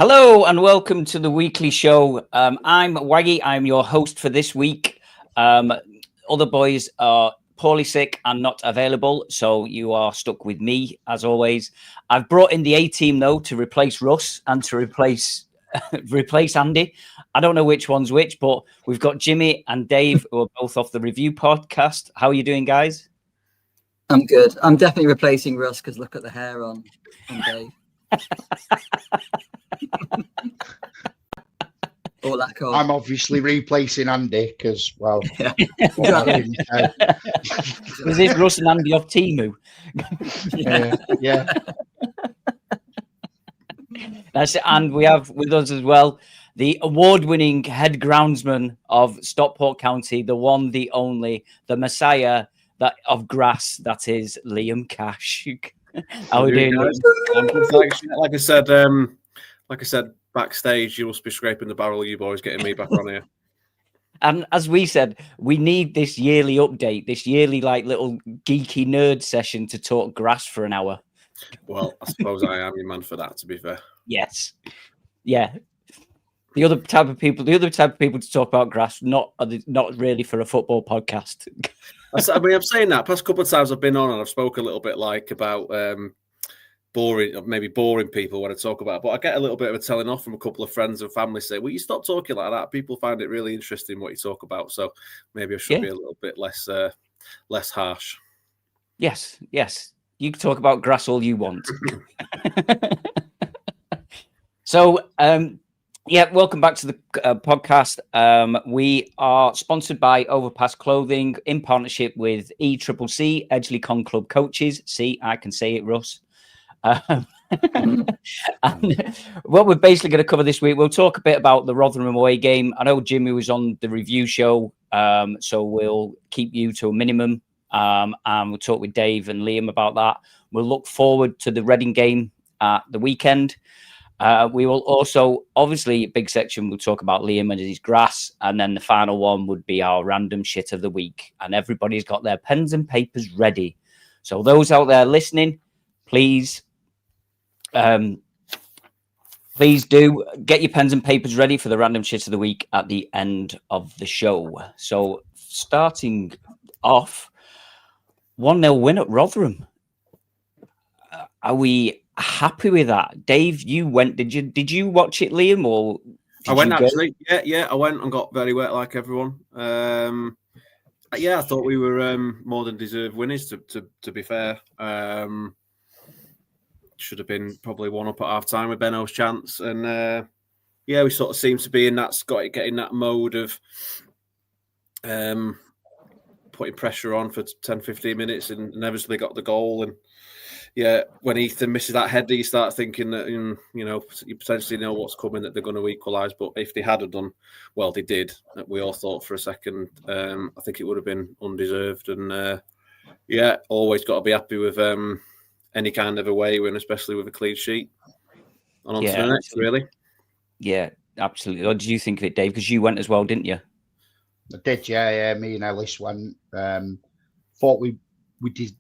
Hello and welcome to the weekly show. I'm Waggy. I'm your host for this week. Other boys are poorly sick and not available, so you are stuck with me as always. I've brought in the A team though to replace Russ and to replace Andy. I don't know which one's which, but we've got Jimmy and Dave who are both off the review podcast. How are you doing, guys? I'm good. I'm definitely replacing Russ because look at the hair on Dave. All that cold. I'm obviously replacing Andy because, well, Was this Russ and Andy off Temu? yeah. That's it. And we have with us as well the award-winning head groundsman of Stockport County, the one, the only, the messiah of grass. That is Liam Cash. How are we doing? Like I said, backstage, you must be scraping the barrel, you boys, getting me back on here. And as we said, we need this yearly update, this yearly like little geeky nerd session to talk grass for an hour. Well, I suppose I am your man for that, to be fair. Yes. Yeah. The other type of people to talk about grass, not really for a football podcast. I'm saying that. Past couple of times I've been on and I've spoke a little bit about boring people when I talk about it. But I get a little bit of a telling off from a couple of friends and family saying, well, you stop talking like that. People find it really interesting what you talk about. So maybe I should be a little bit less harsh. Yes. You can talk about grass all you want. So, welcome back to the podcast. We are sponsored by Overpass Clothing in partnership with ECCC, Edgeley Con Club Coaches. See, I can say it, Russ. And what we're basically going to cover this week, we'll talk a bit about the Rotherham away game. I know Jimmy was on the review show, so we'll keep you to a minimum. And we'll talk with Dave and Liam about that. We'll look forward to the Reading game at the weekend. We will also, obviously, a big section, we'll talk about Liam and his grass. And then the final one would be our random shit of the week. And everybody's got their pens and papers ready. So those out there listening, please do get your pens and papers ready for the random shit of the week at the end of the show. So starting off, 1-0 win at Rotherham. Are we happy with that? Dave, you went. Did you watch it, Liam? Or I went actually. Yeah. I went and got very wet like everyone. I thought we were more than deserved winners. To be fair, should have been probably one up at half time with Benno's chance, and we sort of seemed to be in that getting that mode of putting pressure on for 10-15 minutes, and inevitably got the goal. And when Ethan misses that header, you start thinking that you potentially know what's coming, that they're going to equalise. But if they had done, well, they did. We all thought for a second, I think it would have been undeserved. And always got to be happy with any kind of away win, especially with a clean sheet. And on to the next, really. Yeah, absolutely. What did you think of it, Dave? Because you went as well, didn't you? I did, yeah. Me and Ellis went. Thought we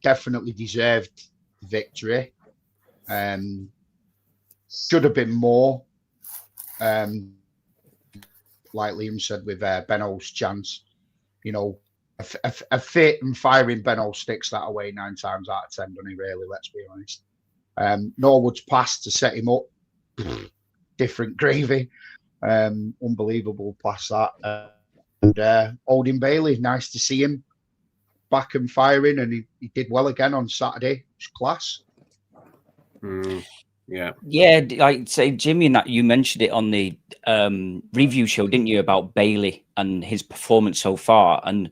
definitely deserved the victory. Should have been more. Like Liam said, with Benno's chance, a fit and firing Benno sticks that away 9 times out of 10, doesn't he, really? Let's be honest. Norwood's pass to set him up, different gravy. Unbelievable pass that. And Odin Bailey, nice to see him back and firing, and he did well again on Saturday. It's class. Like say, Jimmy, and that you mentioned it on the review show, didn't you, about Bailey and his performance so far, and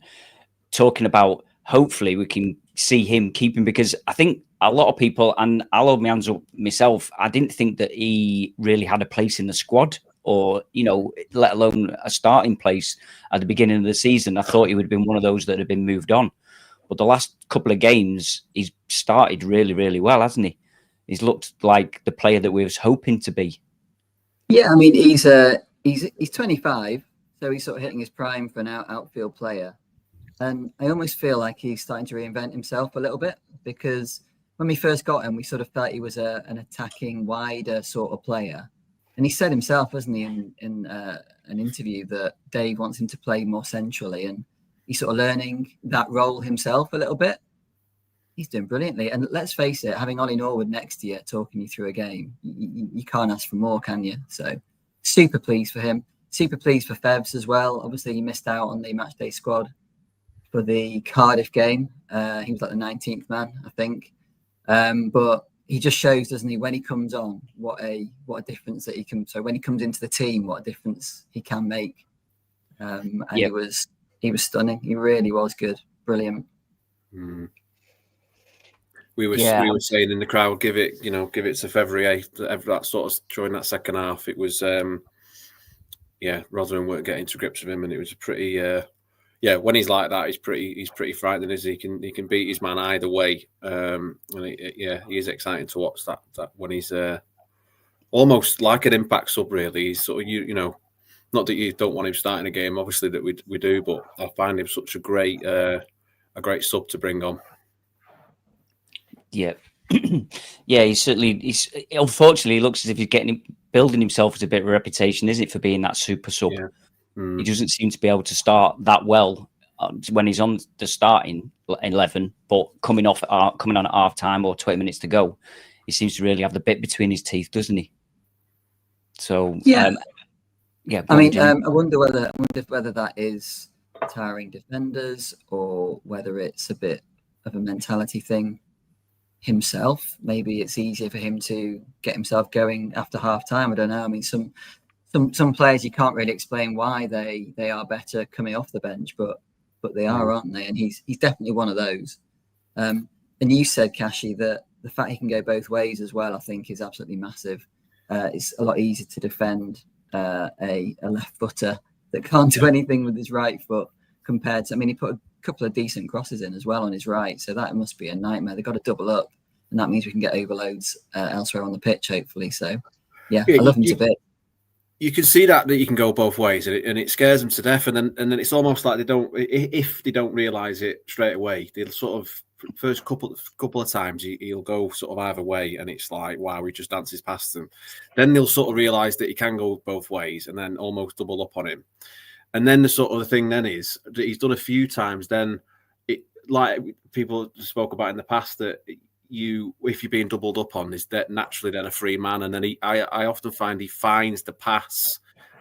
talking about hopefully we can see him keeping, because I think a lot of people, and I'll hold my hands up myself, I didn't think that he really had a place in the squad, or let alone a starting place at the beginning of the season. I thought he would have been one of those that had been moved on, but the last couple of games he's started really, really well, hasn't he? He's looked like the player that we was hoping to be. Yeah, I mean he's 25, so he's sort of hitting his prime for an outfield player, and I almost feel like he's starting to reinvent himself a little bit, because when we first got him, we sort of felt he was an attacking wider sort of player. And he said himself, hasn't he, in an interview, that Dave wants him to play more centrally, and he's sort of learning that role himself a little bit. He's doing brilliantly. And let's face it, having Ollie Norwood next to you talking you through a game, you can't ask for more, can you? So super pleased for him. Super pleased for Fevs as well. Obviously, he missed out on the matchday squad for the Cardiff game. He was like the 19th man, I think. But he just shows, doesn't he, when he comes on, what a difference that he can. So when he comes into the team, what a difference he can make. And he was stunning. He really was good, brilliant. Mm. We were saying in the crowd, give it to Fevrier. That sort of during that second half, it was Rotherham weren't getting to grips with him, and it was a pretty. When he's like that, he's pretty frightening. He can beat his man either way. And he is exciting to watch that when he's almost like an impact sub. Really, he's sort of not that you don't want him starting a game, obviously that we do, but I find him such a great sub to bring on. Yeah, he's unfortunately he looks as if he's building himself as a bit of a reputation, isn't it, for being that super sub? Yeah. He doesn't seem to be able to start that well when he's on the starting 11, but coming on at half time or 20 minutes to go, he seems to really have the bit between his teeth, doesn't he? So I wonder whether that is tiring defenders or whether it's a bit of a mentality thing himself. Maybe it's easier for him to get himself going after half time. I don't know. I mean, some players you can't really explain why they are better coming off the bench, but they are, aren't they? And he's definitely one of those. And you said, Kashi, that the fact he can go both ways as well, I think, is absolutely massive. It's a lot easier to defend a left footer that can't do anything with his right foot compared to, he put a couple of decent crosses in as well on his right, so that must be a nightmare. They've got to double up, and that means we can get overloads elsewhere on the pitch, hopefully. So, I love him to bits. You can see that you can go both ways, and it scares them to death. And then it's almost like if they don't realise it straight away, they'll sort of first couple of times he'll go sort of either way, and it's like, wow, he just dances past them. Then they'll sort of realise that he can go both ways, and then almost double up on him. And then the sort of the thing then is that he's done a few times. Then it, like people spoke about in the past, that if you're being doubled up on, is that naturally then a free man, and then I often find he finds the pass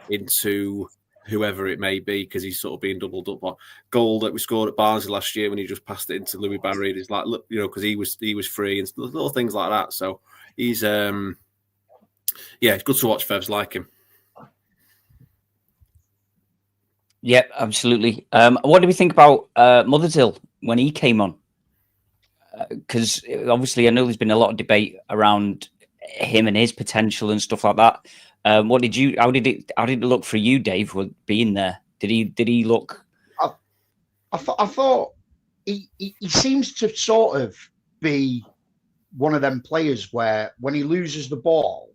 into whoever it may be, because he's sort of being doubled up on. Goal that we scored at Barnsley last year when he just passed it into Louis Barry, it's like, look, because he was free and little things like that. So he's it's good to watch. Fevs like him. Yeah, absolutely. What do we think about Mothershill when he came on? Because obviously I know there's been a lot of debate around him and his potential and stuff like that. How did it look for you, Dave, with being there? Did he look? I thought he seems to sort of be one of them players where when he loses the ball,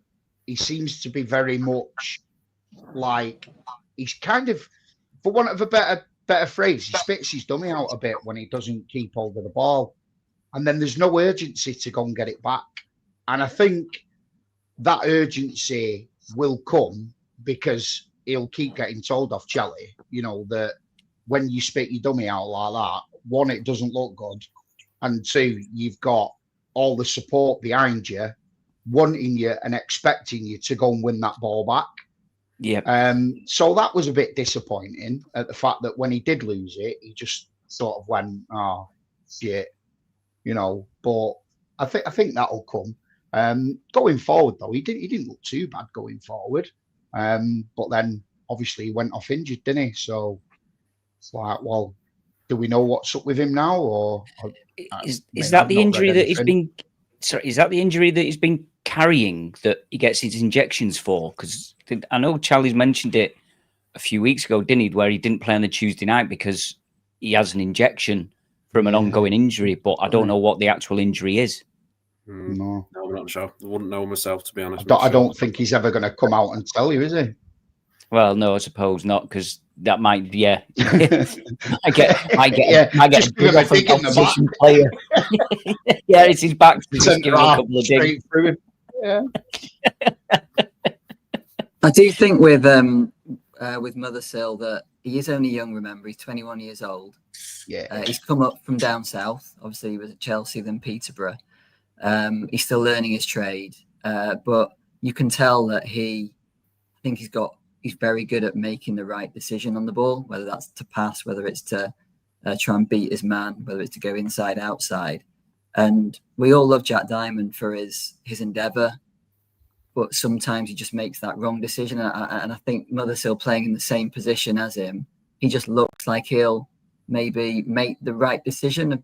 he seems to be very much like he's kind of, for want of a better phrase, he spits his dummy out a bit when he doesn't keep hold of the ball. And then there's no urgency to go and get it back. And I think that urgency will come because he'll keep getting told off Chelly, that when you spit your dummy out like that, one, it doesn't look good. And two, you've got all the support behind you, wanting you and expecting you to go and win that ball back. Yeah. So that was a bit disappointing at the fact that when he did lose it, he just sort of went, oh, shit. But I think that'll come. Going forward, though, he didn't look too bad going forward. But then obviously he went off injured, didn't he? So it's like, well, do we know what's up with him now, or is that the injury that he's been? Sorry, is that the injury that he's been carrying that he gets his injections for? Because I know Charlie's mentioned it a few weeks ago, didn't he? Where he didn't play on the Tuesday night because he has an injection from an ongoing injury, but I don't know what the actual injury is. No, I'm not sure. I wouldn't know myself, to be honest. I don't think he's ever going to come out and tell you, is he? Well, no, I suppose not, because that might, I get opposition player. Yeah, it's his back. Just give him a couple of digs. Yeah. I do think with Mothersill that he is only young. Remember, he's 21 years old. Yeah. He's come up from down south. Obviously, he was at Chelsea, then Peterborough. He's still learning his trade, but you can tell that he's very good at making the right decision on the ball, whether that's to pass, whether it's to try and beat his man, whether it's to go inside, outside. And we all love Jack Diamond for his endeavour, but sometimes he just makes that wrong decision. And I think Mothersill playing in the same position as him, he just looks like he'll maybe make the right decision a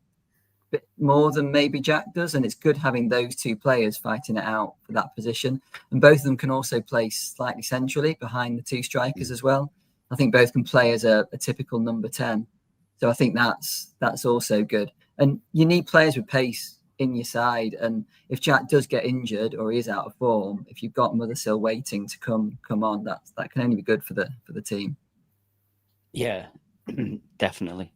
bit more than maybe Jack does. And it's good having those two players fighting it out for that position. And both of them can also play slightly centrally behind the two strikers as well. I think both can play as a typical number 10. So I think that's also good. And you need players with pace in your side. And if Jack does get injured or he is out of form, if you've got Mothersill waiting to come on, that can only be good for the team. Yeah, definitely.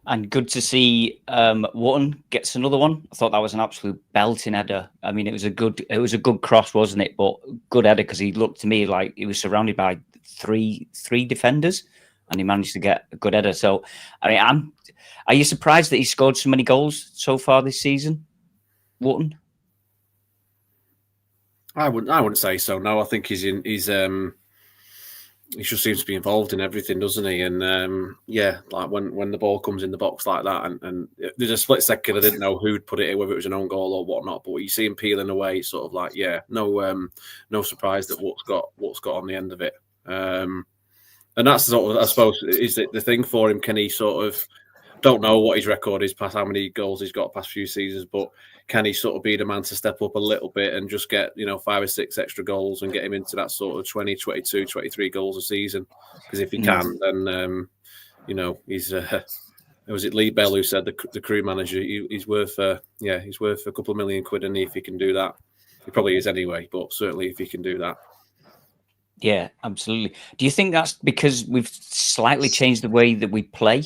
And good to see Wotton gets another one. I thought that was an absolute belting header. I mean, it was a good cross, wasn't it? But good header, because he looked to me like he was surrounded by three defenders, and he managed to get a good header. So, I mean, are you surprised that he scored so many goals so far this season, Wotton? I wouldn't say so. No, I think he just seems to be involved in everything, doesn't he? And like when the ball comes in the box like that, and there's a split second I didn't know who'd put it in, whether it was an own goal or whatnot. But you see him peeling away, sort of like, no surprise that what's got on the end of it. And that's sort of, I suppose, is it the thing for him? Can he sort of, don't know what his record is past how many goals he's got past few seasons, but can he sort of be the man to step up a little bit and just get 5 or 6 extra goals and get him into that sort of 20, 22, 23 goals a season? Because if he can, then he's was it Lee Bell who said, the crew manager, he's worth he's worth a couple of million quid, and if he can do that, he probably is anyway, but certainly if he can do that. Yeah, absolutely. Do you think that's because we've slightly changed the way that we play?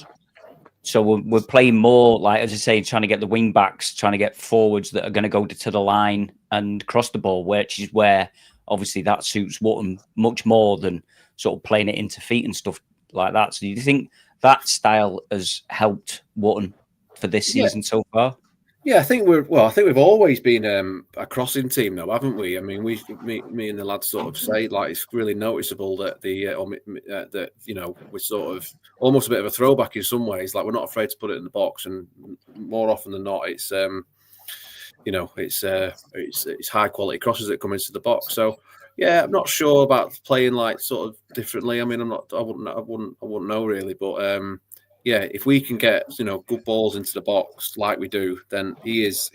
So we're playing more, like, as I say, trying to get the wing backs, trying to get forwards that are going to go to the line and cross the ball, which is where obviously that suits Wotton much more than sort of playing it into feet and stuff like that. So do you think that style has helped Wotton for this season so far? Yeah, I think we've always been a crossing team, though, haven't we? I mean, me and the lads sort of say, like, it's really noticeable that we're sort of almost a bit of a throwback in some ways. Like, we're not afraid to put it in the box, and more often than not, it's it's high quality crosses that come into the box. So yeah, I'm not sure about playing like sort of differently. I mean, I wouldn't know really, but if we can get good balls into the box like we do, then he is.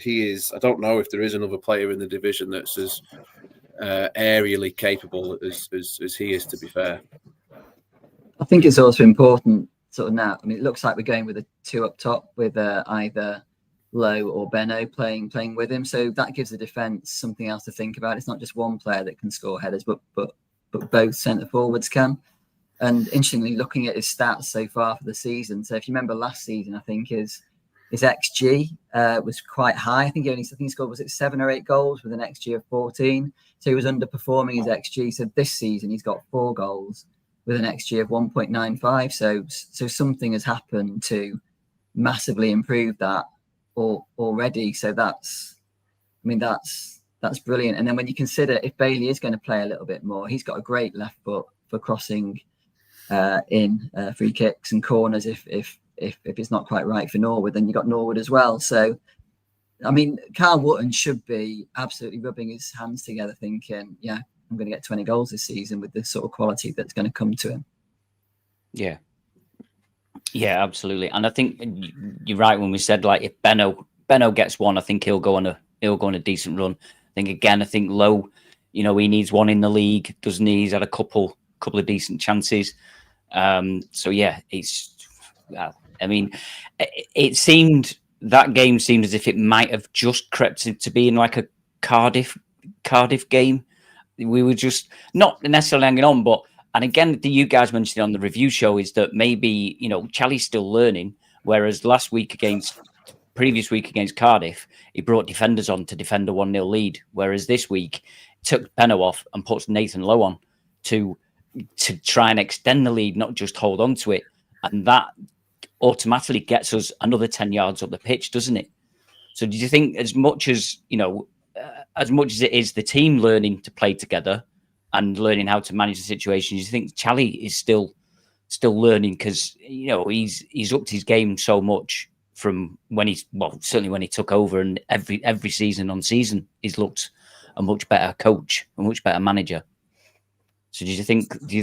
I don't know if there is another player in the division that's as aerially capable as he is. To be fair, I think it's also important sort of now. I mean, it looks like we're going with a 2 up top with either Lowe or Benno playing with him, so that gives the defence something else to think about. It's not just one player that can score headers, but both centre forwards can. And interestingly, looking at his stats so far for the season, so if you remember last season, I think his XG was quite high. I think he scored 7 or 8 goals with an XG of 14. So he was underperforming his XG. So this season he's got 4 goals with an XG of 1.95. So something has happened to massively improve that already. So that's brilliant. And then when you consider if Bailey is going to play a little bit more, he's got a great left foot for crossing in free kicks and corners. If it's not quite right for Norwood, then you got Norwood as well. So I mean, Carl Wotton should be absolutely rubbing his hands together thinking, yeah, I'm going to get 20 goals this season with the sort of quality that's going to come to him. Yeah, absolutely. And I think you're right when we said, like, if Benno gets one, I think he'll go on a decent run. I think Lowe, he needs one in the league, doesn't he? He's had a couple of decent chances. So yeah, that game seemed as if it might have just crept into being like a Cardiff game. We were just not necessarily hanging on, and again, you guys mentioned on the review show is that maybe, Charlie's still learning, whereas previous week against Cardiff, he brought defenders on to defend a 1-0 lead, whereas this week took Benno off and puts Nathan Lowe on to try and extend the lead, not just hold on to it. And that automatically gets us another 10 yards up the pitch, doesn't it? So do you think as much as it is the team learning to play together and learning how to manage the situation, do you think Charlie is still learning? Because, he's upped his game so much from when certainly when he took over, and every season on season, he's looked a much better coach, a much better manager. So do you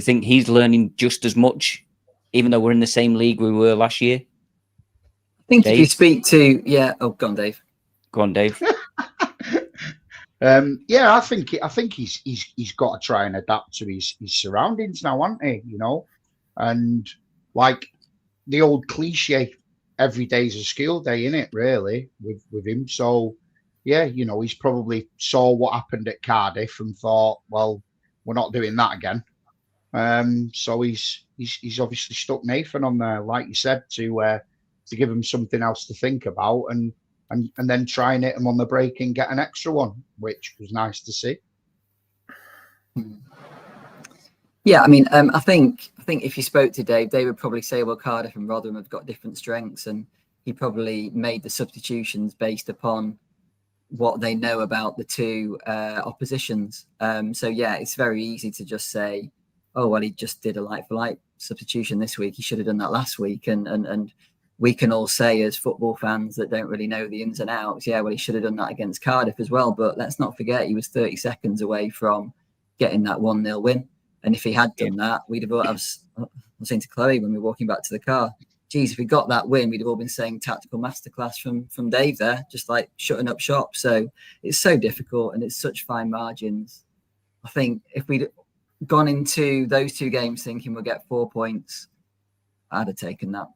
think he's learning just as much, even though we're in the same league we were last year? I think Dave? If you speak to, go on, Dave. Go on, Dave. I think he's got to try and adapt to his surroundings now, hasn't he? And like the old cliche, every day's a school day, innit, really, with him. So yeah, he's probably saw what happened at Cardiff and thought, well, we're not doing that again. So he's obviously stuck Nathan on there, like you said, to give him something else to think about, and then try and hit him on the break and get an extra one, which was nice to see. Yeah, I mean, I think if you spoke to Dave, they would probably say, well, Cardiff and Rotherham have got different strengths, and he probably made the substitutions based upon what they know about the two oppositions. So yeah, it's very easy to just say, oh, well, he just did a like-for-like substitution this week. He should have done that last week. And we can all say as football fans that don't really know the ins and outs, yeah, well, he should have done that against Cardiff as well. But let's not forget, he was 30 seconds away from getting that 1-0 win. And if he had done that, we'd have, I was saying to Chloe when we were walking back to the car, geez, if we got that win, we'd have all been saying tactical masterclass from Dave there, just like shutting up shop. So it's so difficult and it's such fine margins. I think if we'd gone into those two games thinking we'll get 4 points, I'd have taken that.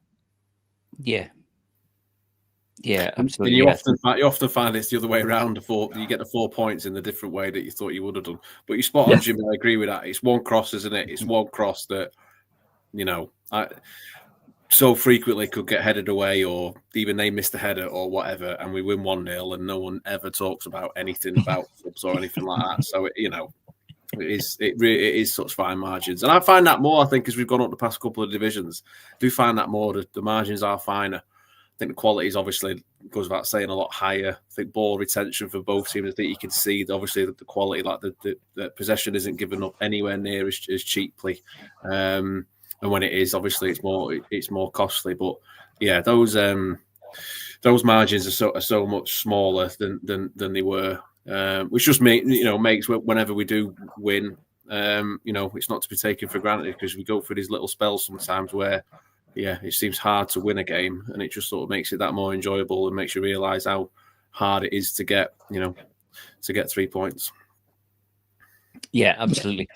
Yeah, absolutely. And you often find it's the other way around. You get the 4 points in the different way that you thought you would have done. But you spot on, Jimmy. I agree with that. It's one cross, isn't it? It's one cross that I so frequently could get headed away, or even they missed the header or whatever, and we win 1-0, and no one ever talks about anything about clubs or anything like that. So it is such fine margins, and I find that more. I think as we've gone up the past couple of divisions, I do find that more. The margins are finer. I think the quality is obviously, goes without saying, a lot higher. I think ball retention for both teams. I think you can see obviously the quality, like the possession isn't given up anywhere near as cheaply. And when it is, obviously it's more costly. But yeah, those margins are so much smaller than they were. Which just makes whenever we do win, it's not to be taken for granted, because we go through these little spells sometimes where, it seems hard to win a game, and it just sort of makes it that more enjoyable and makes you realise how hard it is to get 3 points. Yeah, absolutely.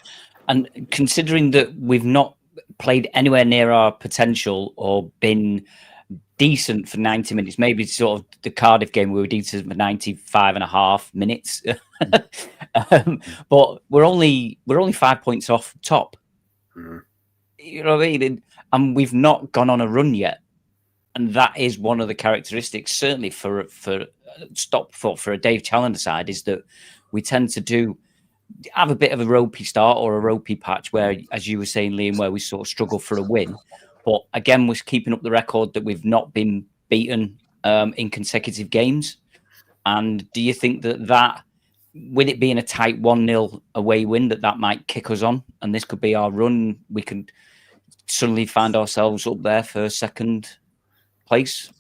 And considering that we've not played anywhere near our potential or been decent for 90 minutes, maybe sort of the Cardiff game we were decent for 95 and a half minutes, but we're only 5 points off top. Mm-hmm. You know what I mean? And we've not gone on a run yet, and that is one of the characteristics, certainly for Stockport, for a Dave Challoner side, is that we tend to have a bit of a ropey start or a ropey patch where, as you were saying, Liam, where we sort of struggle for a win. But again, we're keeping up the record that we've not been beaten in consecutive games. And do you think that with it being a tight 1-0 away win, that might kick us on, and this could be our run? We could suddenly find ourselves up there for second place.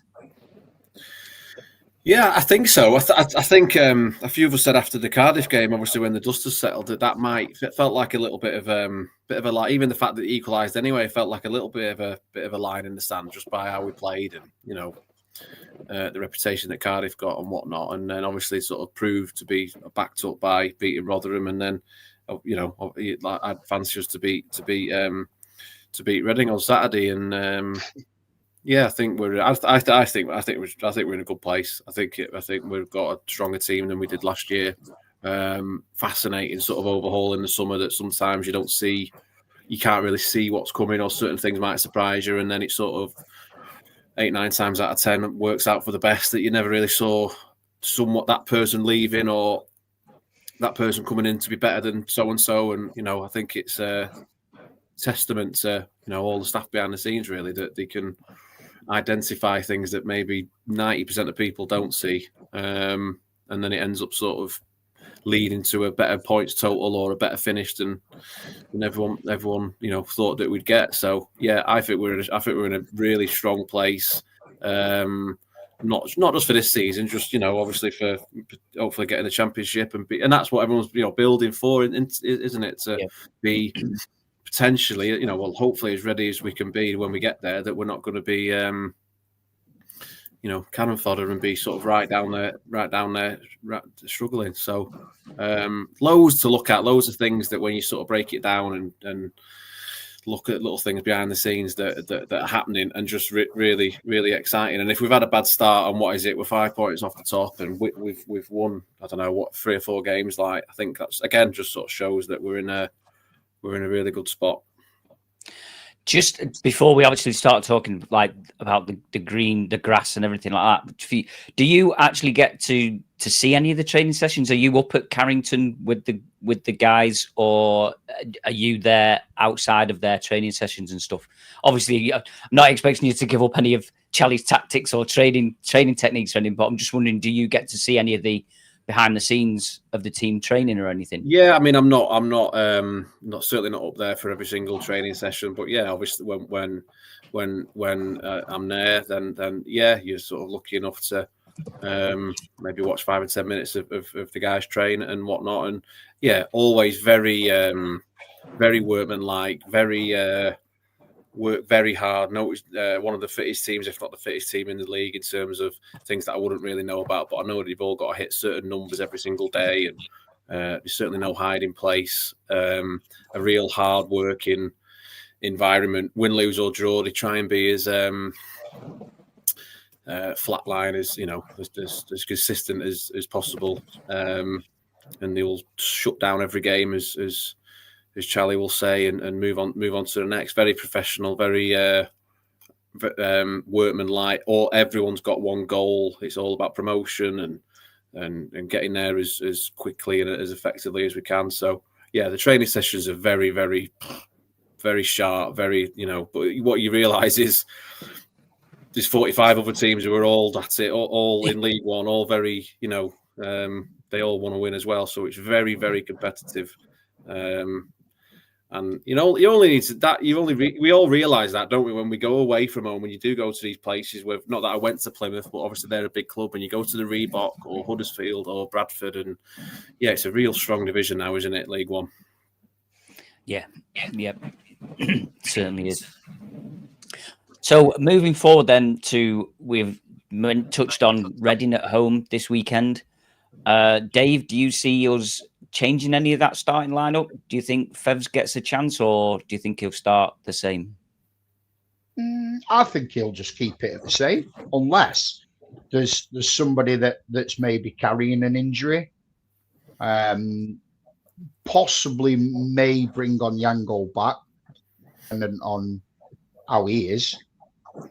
Yeah, I think so. I think a few of us said after the Cardiff game, obviously when the dust has settled, it felt like a little bit of a like, even the fact that it equalised anyway, felt like a little bit of a line in the sand just by how we played and the reputation that Cardiff got and whatnot, and then obviously sort of proved to be backed up by beating Rotherham, and then I'd fancy us to beat Reading on Saturday, and I think we're. I think we're in a good place. I think we've got a stronger team than we did last year. Fascinating sort of overhaul in the summer that sometimes you don't see. You can't really see what's coming, or certain things might surprise you, and then it sort of 8-9 times out of 10 works out for the best, that you never really saw somewhat that person leaving, or that person coming in to be better than so and so, and I think it's a testament to all the staff behind the scenes really, that they can identify things that maybe 90% of people don't see, and then it ends up sort of leading to a better points total or a better finish than everyone thought that we'd get. So yeah, I think we're in a really strong place. Not just for this season, just obviously for hopefully getting the championship and that's what everyone's building for, isn't it? To be potentially, hopefully as ready as we can be when we get there. That we're not going to be, cannon fodder and be sort of right down there, struggling. So loads to look at, loads of things that when you sort of break it down and look at little things behind the scenes that are happening, and just really, really exciting. And if we've had a bad start, and what is it? We're 5 points off the top, and we've won, I don't know what, 3 or 4 games. Like, I think that's again just sort of shows that we're in a really good spot. Just before we actually start talking like about the green, the grass, and everything like that, do you actually get to see any of the training sessions? Are you up at Carrington with the guys, or are you there outside of their training sessions and stuff? Obviously, I'm not expecting you to give up any of Charlie's tactics or training techniques or anything, but I'm just wondering, do you get to see any of the behind the scenes of the team training or anything? Yeah, I mean, I'm not certainly not up there for every single training session, but yeah, obviously when I'm there, then yeah, you're sort of lucky enough to maybe watch 5 or 10 minutes of the guys train and whatnot. And yeah, always very workmanlike, very work very hard. Noticed one of the fittest teams, if not the fittest team in the league, in terms of things that I wouldn't really know about, but I know they've all got to hit certain numbers every single day, and there's certainly no hiding place. A real hard working environment. Win, lose or draw, they try and be as flatline as as consistent as possible, and they'll shut down every game as Charlie will say, and move on to the next. Very professional, very workmanlike. Or everyone's got one goal. It's all about promotion and getting there as quickly and as effectively as we can. So yeah, the training sessions are very, very, very sharp. Very, but what you realise is there's 45 other teams who are all all in League One, all very, they all want to win as well. So it's very, very competitive. And you only need to, that we all realise that, don't we, when we go away from home, when you do go to these places with, not that I went to Plymouth, but obviously they're a big club, and you go to the Reebok or Huddersfield or Bradford, and yeah, it's a real strong division now, isn't it, League One? Yeah, certainly is. So moving forward then we've touched on Reading at home this weekend. Dave, do you see us changing any of that starting lineup? Do you think Fevs gets a chance, or do you think he'll start the same? I think he'll just keep it at the same, unless there's somebody that's maybe carrying an injury. Possibly may bring on Yango back, depending on how he is.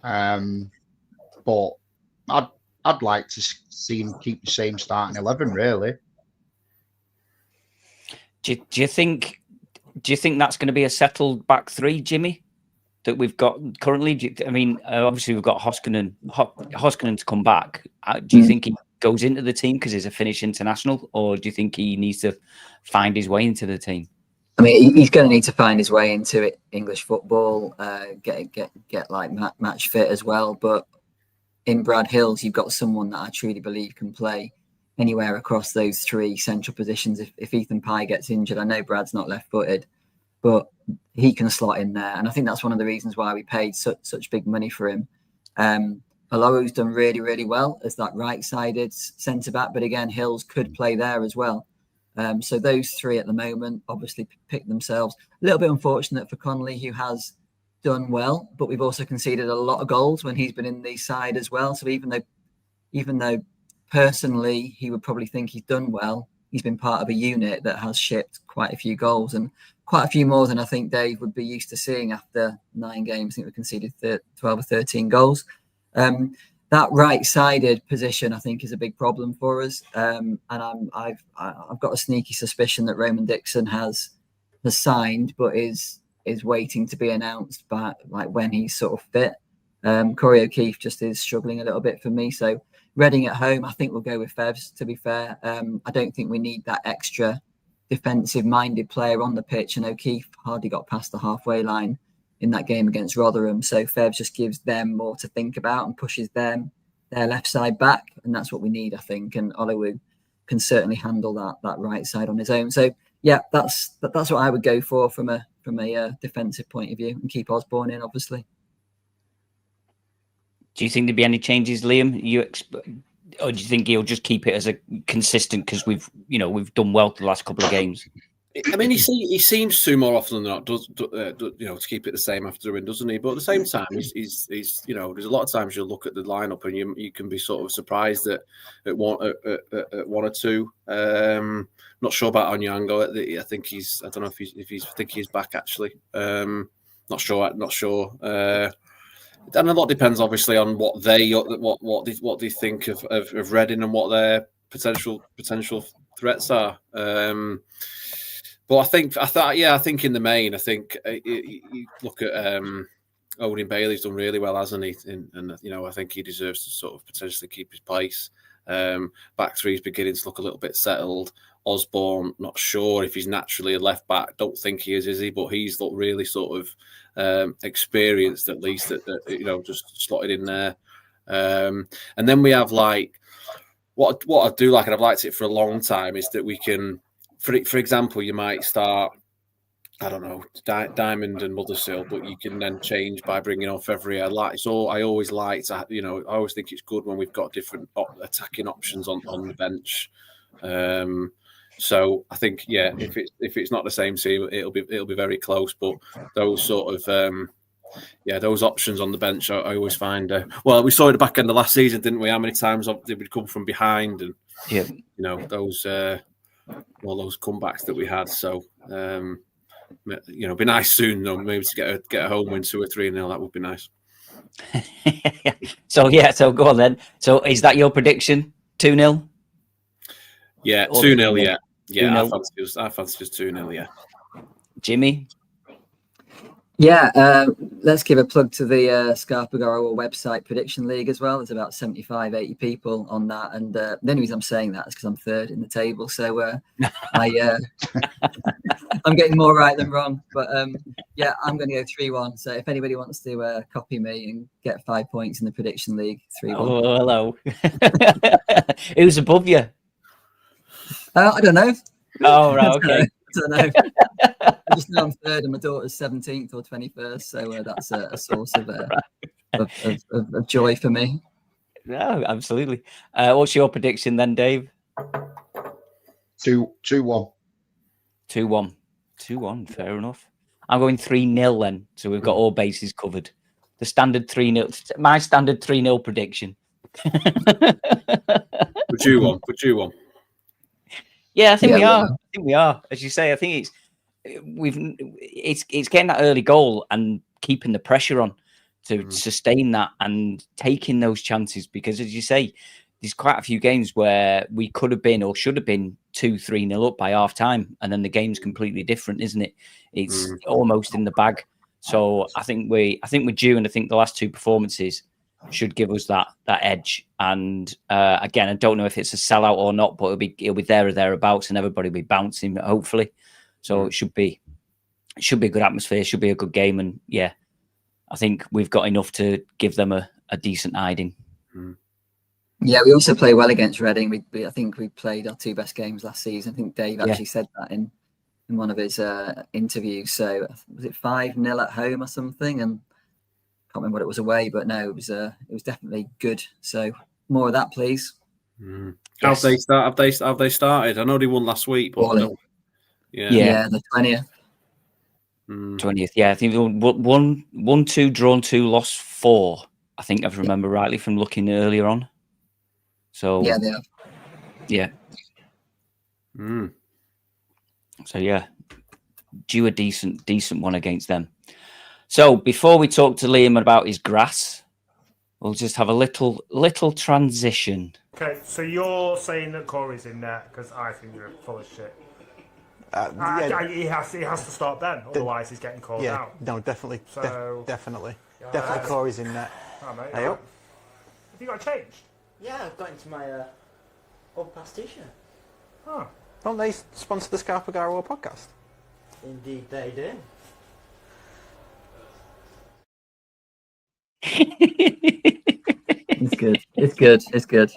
But I'd like to see him keep the same starting 11, really. Do you think that's going to be a settled back three, Jimmy, that we've got currently? Obviously we've got Hoskinen to come back. Do you think he goes into the team because he's a Finnish international, or do you think he needs to find his way into the team? I mean, he's going to need to find his way into it, English football, get like match fit as well. But in Brad Hills, you've got someone that I truly believe can play anywhere across those 3 central positions. If Ethan Pye gets injured, I know Brad's not left-footed, but he can slot in there. And I think that's one of the reasons why we paid such big money for him. Aloru's done really, really well as that right-sided centre-back, but again, Hills could play there as well. So those 3 at the moment obviously pick themselves. A little bit unfortunate for Connolly, who has done well, but we've also conceded a lot of goals when he's been in the side as well. So even though personally he would probably think he's done well, he's been part of a unit that has shipped quite a few goals, and quite a few more than I think Dave would be used to seeing after 9 games. I think we conceded 12 or 13 goals. that right-sided position, I think, is a big problem for us. And I've got a sneaky suspicion that Roman Dixon has signed, but is waiting to be announced by like when he's sort of fit. Corey O'Keefe just is struggling a little bit for me. So Reading at home, I think we'll go with Fevs, to be fair. I don't think we need that extra defensive-minded player on the pitch, and O'Keefe hardly got past the halfway line in that game against Rotherham. So Fevs just gives them more to think about and pushes their left side back, and that's what we need, I think. And Olowu can certainly handle that right side on his own. So yeah, that's what I would go for from a defensive point of view, and keep Osborne in, obviously. Do you think there'd be any changes, Liam? Or do you think he'll just keep it as a consistent, because we've done well the last couple of games? I mean, he seems to more often than not to keep it the same after a win, doesn't he? But at the same time, he's there's a lot of times you'll look at the lineup and you can be sort of surprised at one or two. Not sure about Onyango. I think I don't know if he's back actually. Not sure. And a lot depends, obviously, on what they think of Reading and what their potential threats are. But I think in the main, I think you look at Owen Bailey's done really well, hasn't he? And I think he deserves to sort of potentially keep his place. Back three's beginning to look a little bit settled. Osborne, not sure if he's naturally a left back. Don't think he is he? But he's looked really sort of experienced, at least, just slotted in there. And then we have like what I do like, and I've liked it for a long time, is that we can, for example, you might start, I don't know, Diamond and Mothersill, but you can then change by bringing on Fevrier. I always like to, I always think it's good when we've got different attacking options on the bench. So I think, yeah, if it's not the same team, it'll be very close. But those sort of those options on the bench, I always find. Well, we saw at the back end of last season, didn't we? How many times they would come from behind, and those comebacks that we had. So be nice soon though, maybe to get a home win 2 or 3-0. That would be nice. So go on then. So is that your prediction? 2-0? Yeah, 2-0. Yeah. Yeah, I fancy just 2-0, yeah. Jimmy? Yeah, let's give a plug to the Scarf Bergara Wore website prediction league as well. There's about 75, 80 people on that. And the only reason I'm saying that is because I'm third in the table. So I'm getting more right than wrong. But I'm going to go 3-1. So if anybody wants to copy me and get 5 points in the prediction league, 3-1. Oh, hello. Who's above you? I don't know. Oh, right, okay. I don't know. I just know I'm third and my daughter's 17th or 21st. So that's a source of joy for me. No, absolutely. What's your prediction then, Dave? 2-1. 2-1. Fair enough. I'm going 3-0 then. So we've got all bases covered. The standard 3-0. My standard 3-0 prediction. Would you want? Yeah, I think we are. I think we are. As you say, I think it's getting that early goal and keeping the pressure on to sustain that and taking those chances, because, as you say, there's quite a few games where we could have been or should have been 2-3-0 up by half time, and then the game's completely different, isn't it? It's almost in the bag. So I think we're due, and I think the last two performances should give us that edge. And again, I don't know if it's a sellout or not, but it'll be there or thereabouts, and everybody will be bouncing, hopefully. So it should be a good atmosphere, should be a good game, and yeah, I think we've got enough to give them a decent hiding. Yeah, we also play well against Reading. I think we played our 2 best games last season. I think Dave actually said that in one of his interviews. So was it 5-0 at home or something? And can't remember what it was away, but no, it was definitely good. So more of that, please. Yes. Have they started? I know they won last week, but the 20th. 20th, yeah. I think 1-2, drawn 2, lost 4. I think I remember rightly from looking earlier on. So yeah, they are. Yeah. So yeah, due a decent one against them. So before we talk to Liam about his grass, We'll just have a little transition. Okay, so you're saying that Corey's in there because I think you're full of shit. Yeah, He has to start then, otherwise he's getting called yeah, out. no, definitely, So- definitely Corey's in there. Oh, mate, Hey, have up. you got changed? Yeah, I've got into my Overpass t-shirt. Oh. Don't they sponsor the Scarf Bergara Wore podcast? Indeed, they do. It's good. It's good. It's good.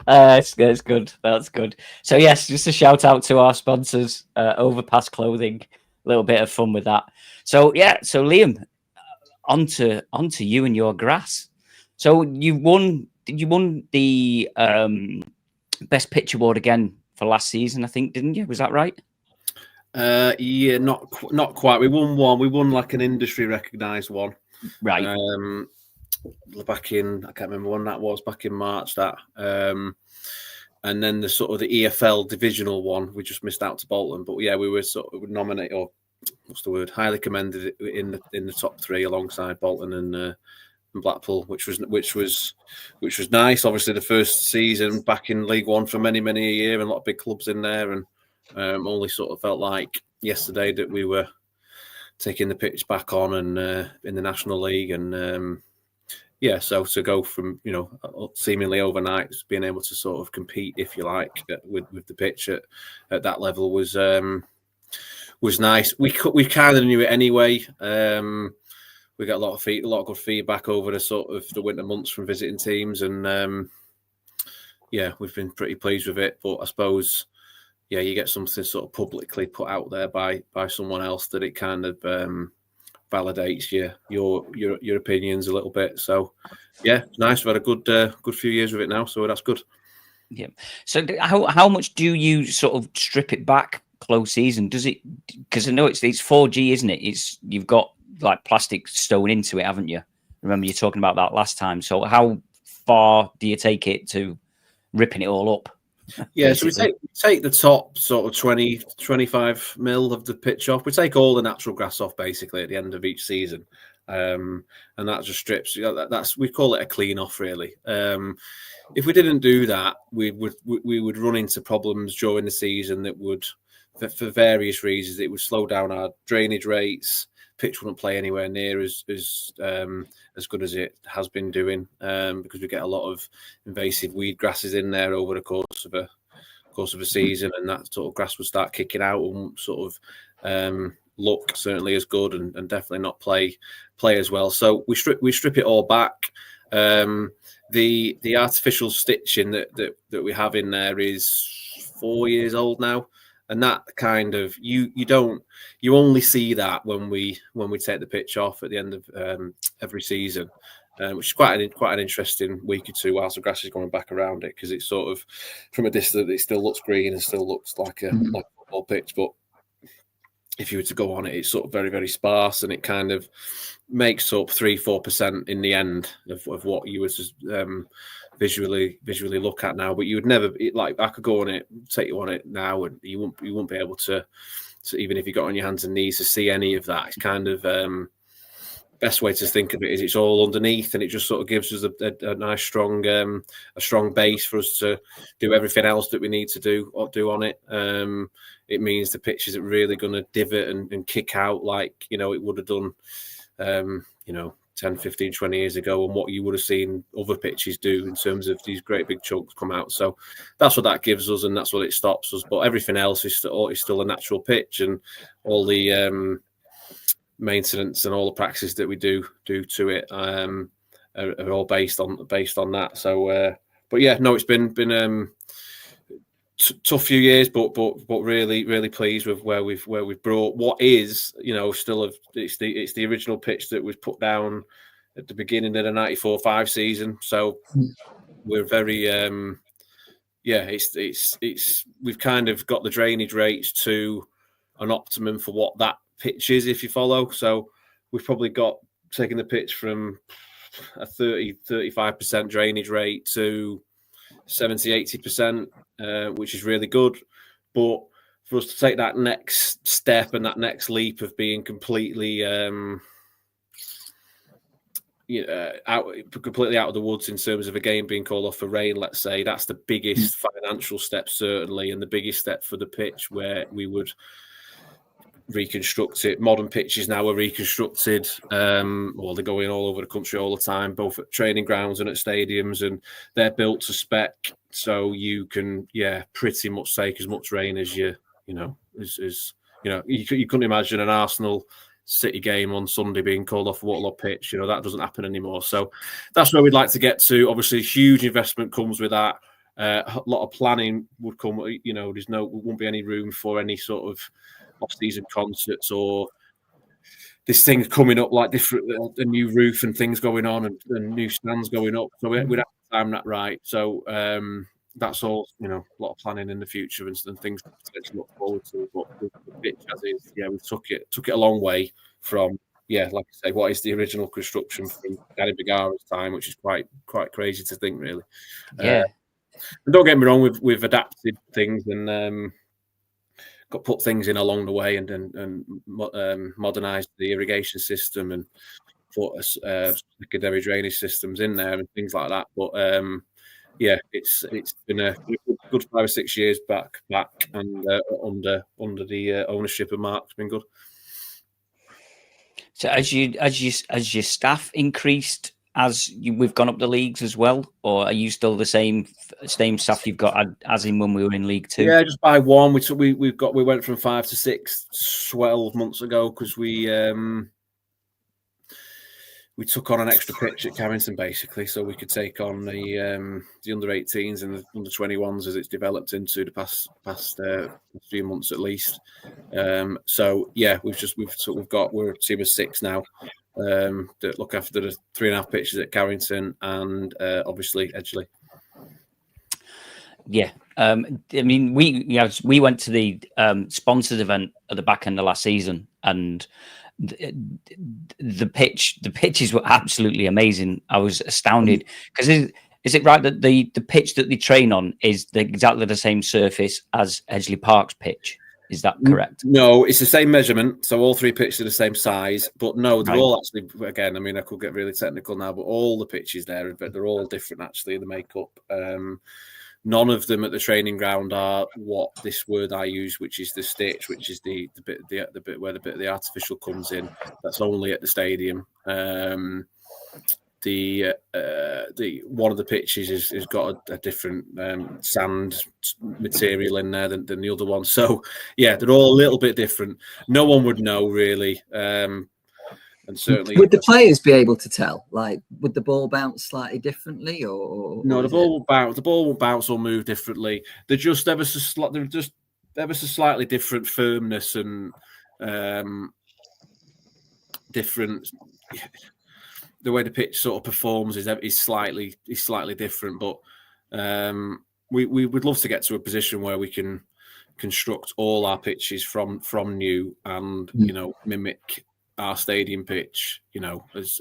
It's good. That's good. So yes, just a shout out to our sponsors, Overpass Clothing. A little bit of fun with that. So yeah, so Liam, onto you and your grass. So you won the best pitch award again for last season, I think, didn't you? Was that right? Yeah, not quite. We won one. We won like an industry recognised one. Right. Back in, I can't remember when that was, back in March, that. And then the sort of the EFL divisional one, we just missed out to Bolton. But yeah, we were sort of nominated, or what's the word, highly commended in the top three alongside Bolton and Blackpool, which was nice. Obviously, the first season back in League One for many a year, and a lot of big clubs in there, and only sort of felt like yesterday that we were taking the pitch back on and in the National League, and yeah, so to go from seemingly overnight being able to sort of compete, if you like, with the pitch at that level was nice. We kind of knew it anyway. We got a lot of good feedback over the sort of the winter months from visiting teams, and yeah, we've been pretty pleased with it. But I suppose, yeah, you get something sort of publicly put out there by someone else that it kind of validates your opinions a little bit. So yeah, nice. We've had a good few years with it now, so that's good. Yeah. So how much do you sort of strip it back close season? Does it, because I know it's 4G, isn't it? You've got like plastic stone into it, haven't you? Remember you talking about that last time. So how far do you take it to ripping it all up? Yeah, so we take the top sort of 20-25 mil of the pitch off. We take all the natural grass off basically at the end of each season, and that just strips. We call it a clean off, really. If we didn't do that, we would run into problems during the season that would, for various reasons, it would slow down our drainage rates. Pitch wouldn't play anywhere near as good as it has been doing, because we get a lot of invasive weed grasses in there over the course of a season, and that sort of grass would start kicking out and sort of look certainly as good and definitely not play as well. So we strip it all back. The artificial stitching that we have in there is 4 years old now. And that kind of you only see that when we take the pitch off at the end of every season, which is quite an interesting week or two whilst the grass is going back around it, because it's sort of from a distance it still looks green and still looks like a football pitch, but if you were to go on it, it's sort of very, very sparse, and it kind of makes up 3-4% in the end of what you were to visually look at now. But you would never, like, I could go on it, take you on it now, and you wouldn't be able to even if you got on your hands and knees to see any of that. It's kind of best way to think of it is it's all underneath, and it just sort of gives us a nice strong base for us to do everything else that we need to do on it. It means the pitch isn't really going to divot and kick out like it would have done 10, 15, 20 years ago, and what you would have seen other pitches do in terms of these great big chunks come out. So that's what that gives us, and that's what it stops us. But everything else is still a natural pitch, and all the maintenance and all the practices that we do to it are all based on that. So but yeah, no, it's been tough few years, but really pleased with where we've brought what is still it's the original pitch that was put down at the beginning of the 94-95 season. So we're very it's we've kind of got the drainage rates to an optimum for what that pitch is, if you follow. So we've probably got taken the pitch from a 30-35% drainage rate to 70-80%, which is really good. But for us to take that next step and that next leap of being completely completely out of the woods in terms of a game being called off for rain, let's say, that's the biggest financial step, certainly, and the biggest step for the pitch, where we would reconstruct it. Modern pitches now are reconstructed. Well, they're going all over the country all the time, both at training grounds and at stadiums, and they're built to spec, so you can, pretty much take as much rain as you couldn't imagine an Arsenal City game on Sunday being called off Waterloo pitch. That doesn't happen anymore. So that's where we'd like to get to. Obviously, huge investment comes with that. A lot of planning would come. Won't be any room for any sort of off-season concerts or this thing coming up, like a new roof and things going on and new stands going up. So we'd have to time that right. So that's all, a lot of planning in the future and things to look forward to. But the pitch as is, we took it a long way from, like I say, what is the original construction from Scarf Bergara's time, which is quite crazy to think, really. Yeah. And don't get me wrong, we've adapted things and got put things in along the way and modernised the irrigation system and put secondary drainage systems in there and things like that. But it's been a good 5 or 6 years back and under the ownership of Mark. It's been good. So as your staff increased we've gone up the leagues as well, or are you still the same staff you've got as in when we were in League Two? Yeah, just by one. We went from 5 to 6 12 months ago because we took on an extra pitch at Carrington, basically, so we could take on the under 18s and the under 21s as it's developed into the past few months at least. We're a team of 6 now that look after the 3.5 pitches at Carrington and obviously Edgeley. Yeah. We went to the sponsors event at the back end of last season, and the pitches were absolutely amazing. I was astounded because is it right that the pitch that they train on is exactly the same surface as Edgeley Park's pitch? Is that correct? No, it's the same measurement. So all 3 pitches are the same size, but no, they're all actually, again, I could get really technical now, but all the pitches there, but they're all different actually in the makeup. None of them at the training ground are what this word I use, which is the stitch, which is the bit where the bit of the artificial comes in. That's only at the stadium. The one of the pitches has got a different sand material in there than the other one. So they're all a little bit different. No one would know really. And certainly, would the players be able to tell? Like, would the ball bounce slightly differently, or no? The ball will bounce. The ball will bounce or move differently. They're just ever so slightly different firmness and different. The way the pitch sort of performs is slightly different. But we would love to get to a position where we can construct all our pitches from new and mimic our stadium pitch, as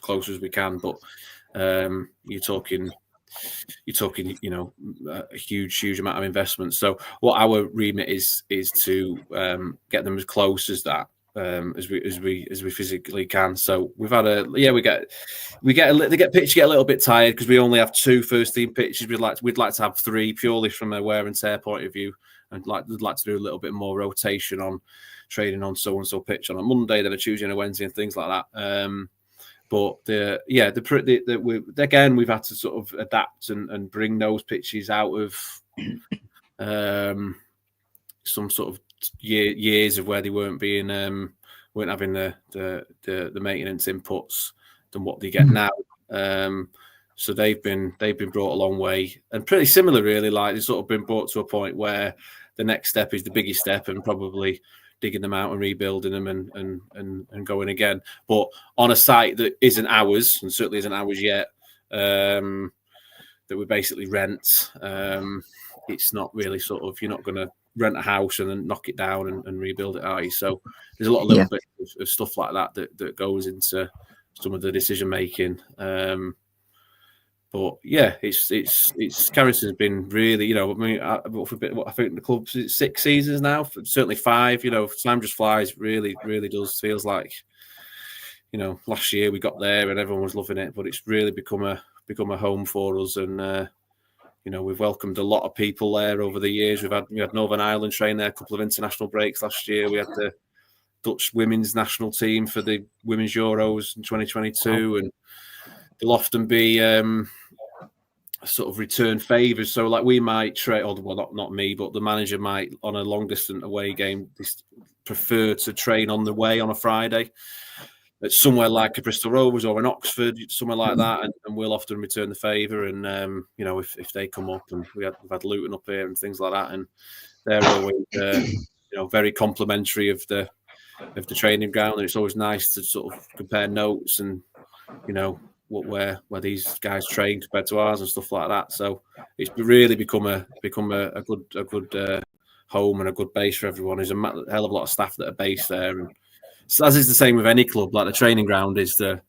close as we can. But you're talking, a huge amount of investment. So what our remit is to get them as close as that, as we physically can. So we've had the pitch get a little bit tired because we only have 2 first team pitches. We'd like to have 3 purely from a wear and tear point of view, and we'd like to do a little bit more rotation on training on so and so pitch on a Monday, then a Tuesday and a Wednesday and things like that. But again, we've had to sort of adapt and bring those pitches out of some sort of years of where they weren't having the maintenance inputs than what they get now. So they've been brought a long way, and pretty similar really. Like they've sort of been brought to a point where the next step is the biggest step, and probably digging them out and rebuilding them and going again. But on a site that isn't ours, and certainly isn't ours yet, that we basically rent. It's not really sort of, you're not going to rent a house and then knock it down and rebuild it, are you? So there's a lot of little bits of stuff like that goes into some of the decision making. But it's Carrington's been really, I think the club's 6 seasons now, certainly 5. Time just flies. Really does. Feels like, you know, last year we got there and everyone was loving it, but it's really become a home for us. And you know, we've welcomed a lot of people there over the years. We had Northern Ireland train there, a couple of international breaks last year. We had the Dutch women's national team for the Women's Euros in 2022, and there'll often be sort of return favours. So like we might trade, well, not me, but the manager might on a long distance away game prefer to train on the way on a Friday at somewhere like a Bristol Rovers or an Oxford, somewhere like that, and we'll often return the favour. And you know, if they come up, and we've had Luton up here and things like that, and they're always you know, very complimentary of the training ground, and it's always nice to sort of compare notes and, you know, where these guys train compared to ours and stuff like that. So it's really become a good home and a good base for everyone. There's a hell of a lot of staff that are based there, and so as is the same with any club. Like the training ground is the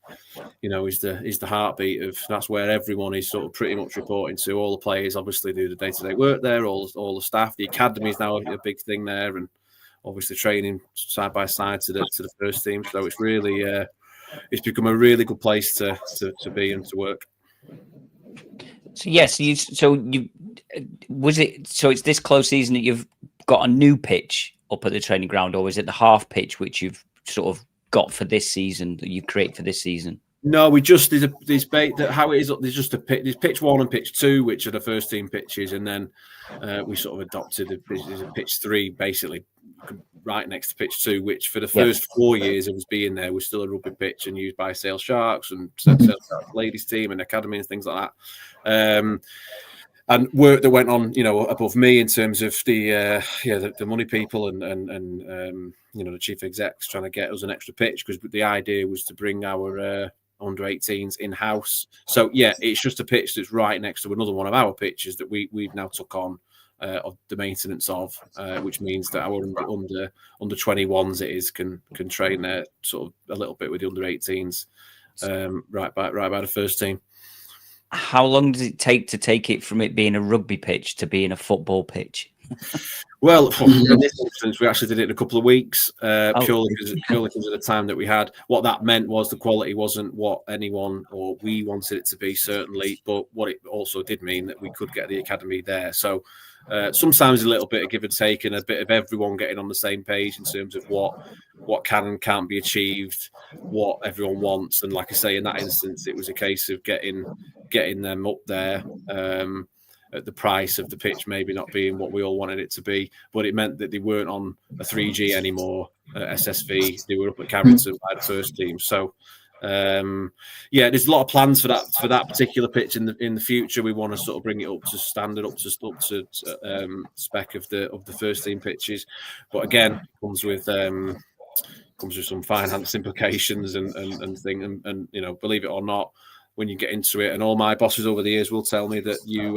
heartbeat of, that's where everyone is sort of pretty much reporting to. All the players obviously do the day-to-day work there. All the staff, the academy is now a big thing there, and obviously training side by side to the first team. So it's really it's become a really good place to be and to work. So yes, it's this close season that you've got a new pitch up at the training ground, or is it the half pitch which you've sort of got for this season that you create for this season? No, we just there's how it is. There's just there's pitch 1 and pitch 2, which are the first team pitches, and then we sort of adopted a pitch 3, basically right next to pitch 2, which for the first 4 years of us being there was still a rugby pitch and used by Sale Sharks and Sale Sharks ladies team and academy and things like that. And work that went on, you know, above me in terms of the money people and you know, the chief execs trying to get us an extra pitch, because the idea was to bring our under 18s in house. So yeah, it's just a pitch that's right next to another one of our pitches that we've now took on of the maintenance of, which means that our under 21s it is can train there sort of a little bit with the under 18s, right by the first team. How long does it take it from it being a rugby pitch to being a football pitch? Well, in this instance, we actually did it in a couple of weeks, purely because of the time that we had. What that meant was the quality wasn't what anyone or we wanted it to be, certainly, but what it also did mean that we could get the academy there. So sometimes a little bit of give and take, and a bit of everyone getting on the same page in terms of what can and can't be achieved, what everyone wants. And like I say, in that instance, it was a case of getting them up there at the price of the pitch maybe not being what we all wanted it to be, but it meant that they weren't on a 3G anymore, SSV. They were up at Carrington by the first team. So yeah, there's a lot of plans for that particular pitch in the future. We want to sort of bring it up to standard, up to spec of the first team pitches, but again, comes with some finance implications and thing, and you know, believe it or not, when you get into it, and all my bosses over the years will tell me that you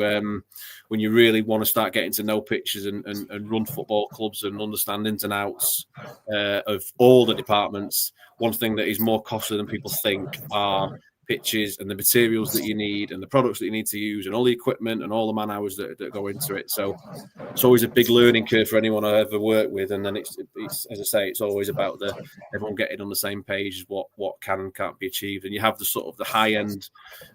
when you really want to start getting to know pitches and run football clubs and understand ins and outs of all the departments, one thing that is more costly than people think are pitches and the materials that you need and the products that you need to use and all the equipment and all the man hours that go into it. So it's always a big learning curve for anyone I ever work with. And then it's as I say, it's always about everyone getting on the same page, what can and can't be achieved. And you have the sort of the high end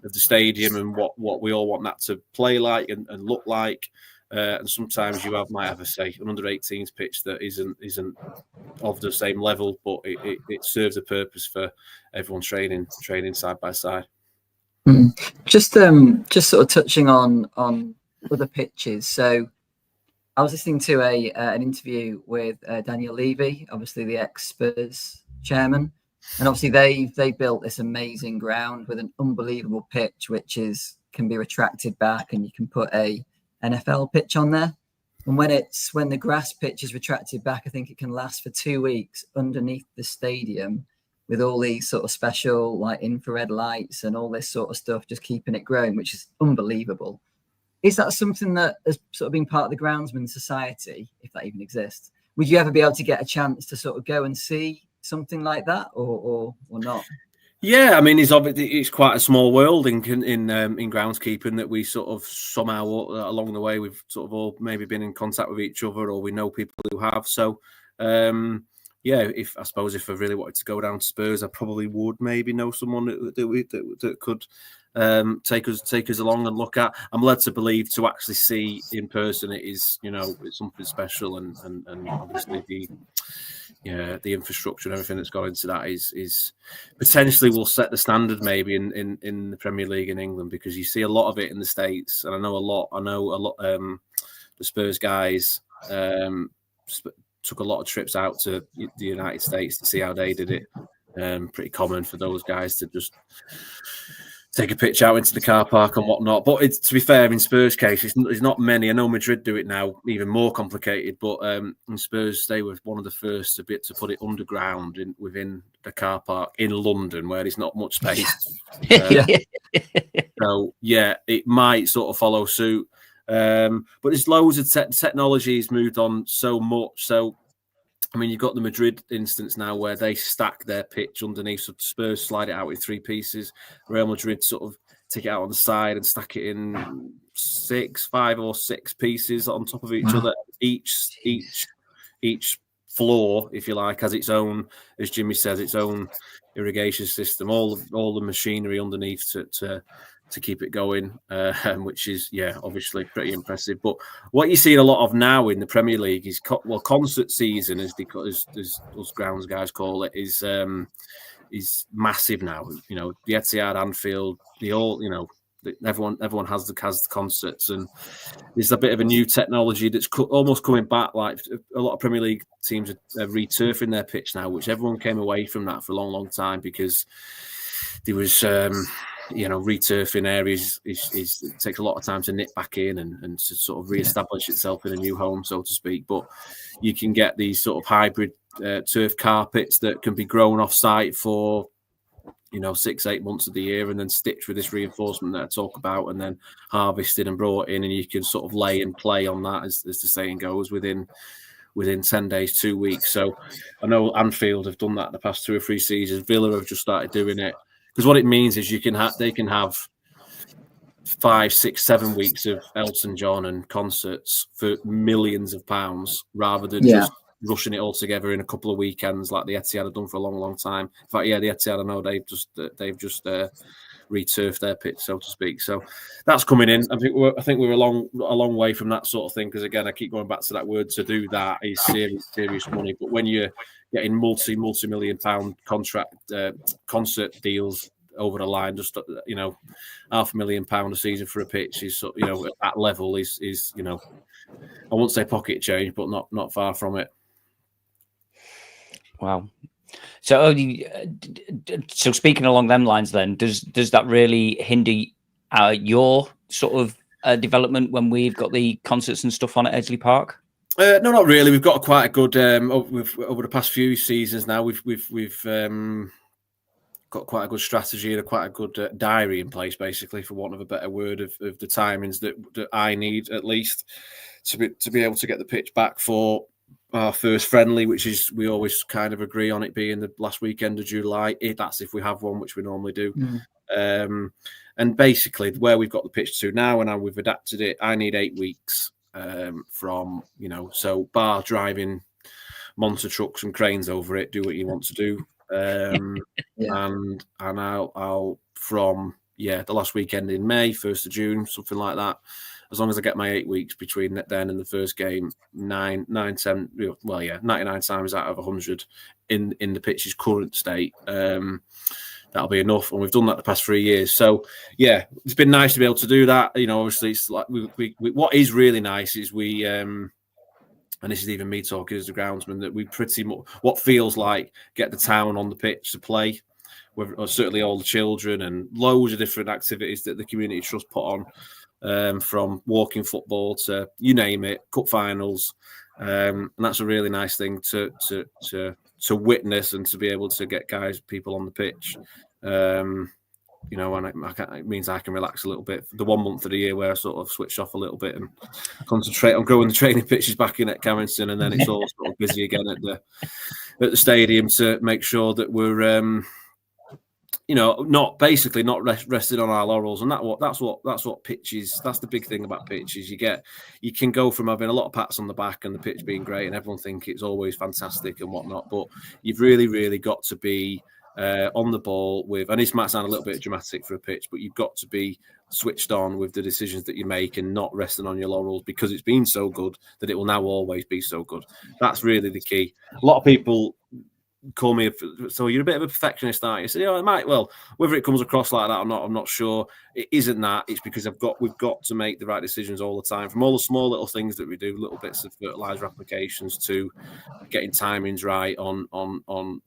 of the stadium and what we all want that to play like and look like. And sometimes you might have an under 18s pitch that isn't of the same level, but it serves a purpose for everyone training side by side. Just sort of touching on other pitches. So I was listening to an interview with Daniel Levy, obviously the ex-Spurs chairman, and obviously they built this amazing ground with an unbelievable pitch, which can be retracted back, and you can put a NFL pitch on there. And when the grass pitch is retracted back, I think it can last for 2 weeks underneath the stadium with all these sort of special like infrared lights and all this sort of stuff, just keeping it growing, which is unbelievable. Is that something that has sort of been part of the Groundsman Society, if that even exists? Would you ever be able to get a chance to sort of go and see something like that, or not? Yeah, I mean, it's quite a small world in groundskeeping that we sort of somehow along the way we've sort of all maybe been in contact with each other, or we know people who have. So yeah, if I really wanted to go down to Spurs, I probably would maybe know someone that could take us along and look at. I'm led to believe to actually see in person it is, it's something special, and obviously the infrastructure and everything that's gone into that is potentially will set the standard maybe in the Premier League in England, because you see a lot of it in the States, and I know a lot. The Spurs guys took a lot of trips out to the United States to see how they did it. Pretty common for those guys to just take a pitch out into the car park and whatnot. But to be fair, in Spurs' case, it's not many. I know Madrid do it now, even more complicated. But in Spurs, they were one of the first to put it underground within the car park in London, where there's not much space. So yeah, it might sort of follow suit. But there's loads of technology has moved on so much. So, I mean, you've got the Madrid instance now where they stack their pitch underneath. So Spurs slide it out in 3 pieces. Real Madrid sort of take it out on the side and stack it in 5 or 6 pieces on top of each other. Each floor, if you like, has its own, as Jimmy says, its own irrigation system. All the machinery underneath to keep it going, which is, obviously pretty impressive. But what you're seeing a lot of now in the Premier League is, concert season, as us grounds guys call it, is massive now. The Etihad, Anfield, everyone has the concerts, and there's a bit of a new technology that's almost coming back. Like a lot of Premier League teams are returfing their pitch now, which everyone came away from that for a long time, because there was returfing areas it takes a lot of time to nip back in and to sort of re-establish itself in a new home, so to speak. But you can get these sort of hybrid turf carpets that can be grown off site for 6-8 months of the year, and then stitched with this reinforcement that I talk about, and then harvested and brought in, and you can sort of lay and play on that, as the saying goes, within 10 days, 2 weeks. So I know Anfield have done that the past 2 or 3 seasons. Villa have just started doing it. Because what it means is they can have 5, 6, 7 weeks of Elton John and concerts for millions of pounds, rather than just rushing it all together in a couple of weekends like the Etihad have done for a long, long time. In fact, the Etihad, I know they've just returfed their pitch, so to speak. So that's coming in. I think we're a long way from that sort of thing. Because again, I keep going back to that word. To do that is serious money. But when you're getting multi-million pound concert deals over the line, just £500,000 a season for a pitch is at that level is I won't say pocket change, but not far from it. Wow. So speaking along them lines, then does that really hinder your sort of development when we've got the concerts and stuff on at Edgeley Park? No, not really. We've got quite a good over the past few seasons now. We've got quite a good strategy and quite a good diary in place, basically, for want of a better word, of the timings that I need, at least, to be able to get the pitch back for our first friendly, which is, we always kind of agree on it being the last weekend of July. That's if we have one, which we normally do. And basically, where we've got the pitch to now, and how we've adapted it, I need 8 weeks. From so bar driving monster trucks and cranes over it, do what you want to do, and I'll from the last weekend in May, 1st of June, something like that. As long as I get my 8 weeks between then and the first game, 99 times out of 100 in the pitch's current state, that'll be enough. And we've done that the past 3 years. So, it's been nice to be able to do that. Obviously, it's like we what is really nice is we, and this is even me talking as the groundsman, that we pretty much, what feels like, get the town on the pitch to play, or certainly all the children, and loads of different activities that the community trust put on, from walking football to you name it, cup finals. And that's a really nice thing to witness, and to be able to get people on the pitch. And it means I can relax a little bit. The 1 month of the year where I sort of switch off a little bit and concentrate on growing the training pitches back in at Carrington, and then it's all sort of busy again at the stadium to make sure that we're not rested on our laurels, and that's what pitches. That's the big thing about pitches. You can go from having a lot of pats on the back and the pitch being great, and everyone think it's always fantastic and whatnot. But you've really, really got to be on the ball with, and this might sound a little bit dramatic for a pitch, but you've got to be switched on with the decisions that you make and not resting on your laurels because it's been so good that it will now always be so good. That's really the key. A lot of people call me, so you're a bit of a perfectionist, aren't you? So it might, well, whether it comes across like that or not, I'm not sure. It isn't that. It's because we've got to make the right decisions all the time, from all the small little things that we do, little bits of fertilizer applications, to getting timings right on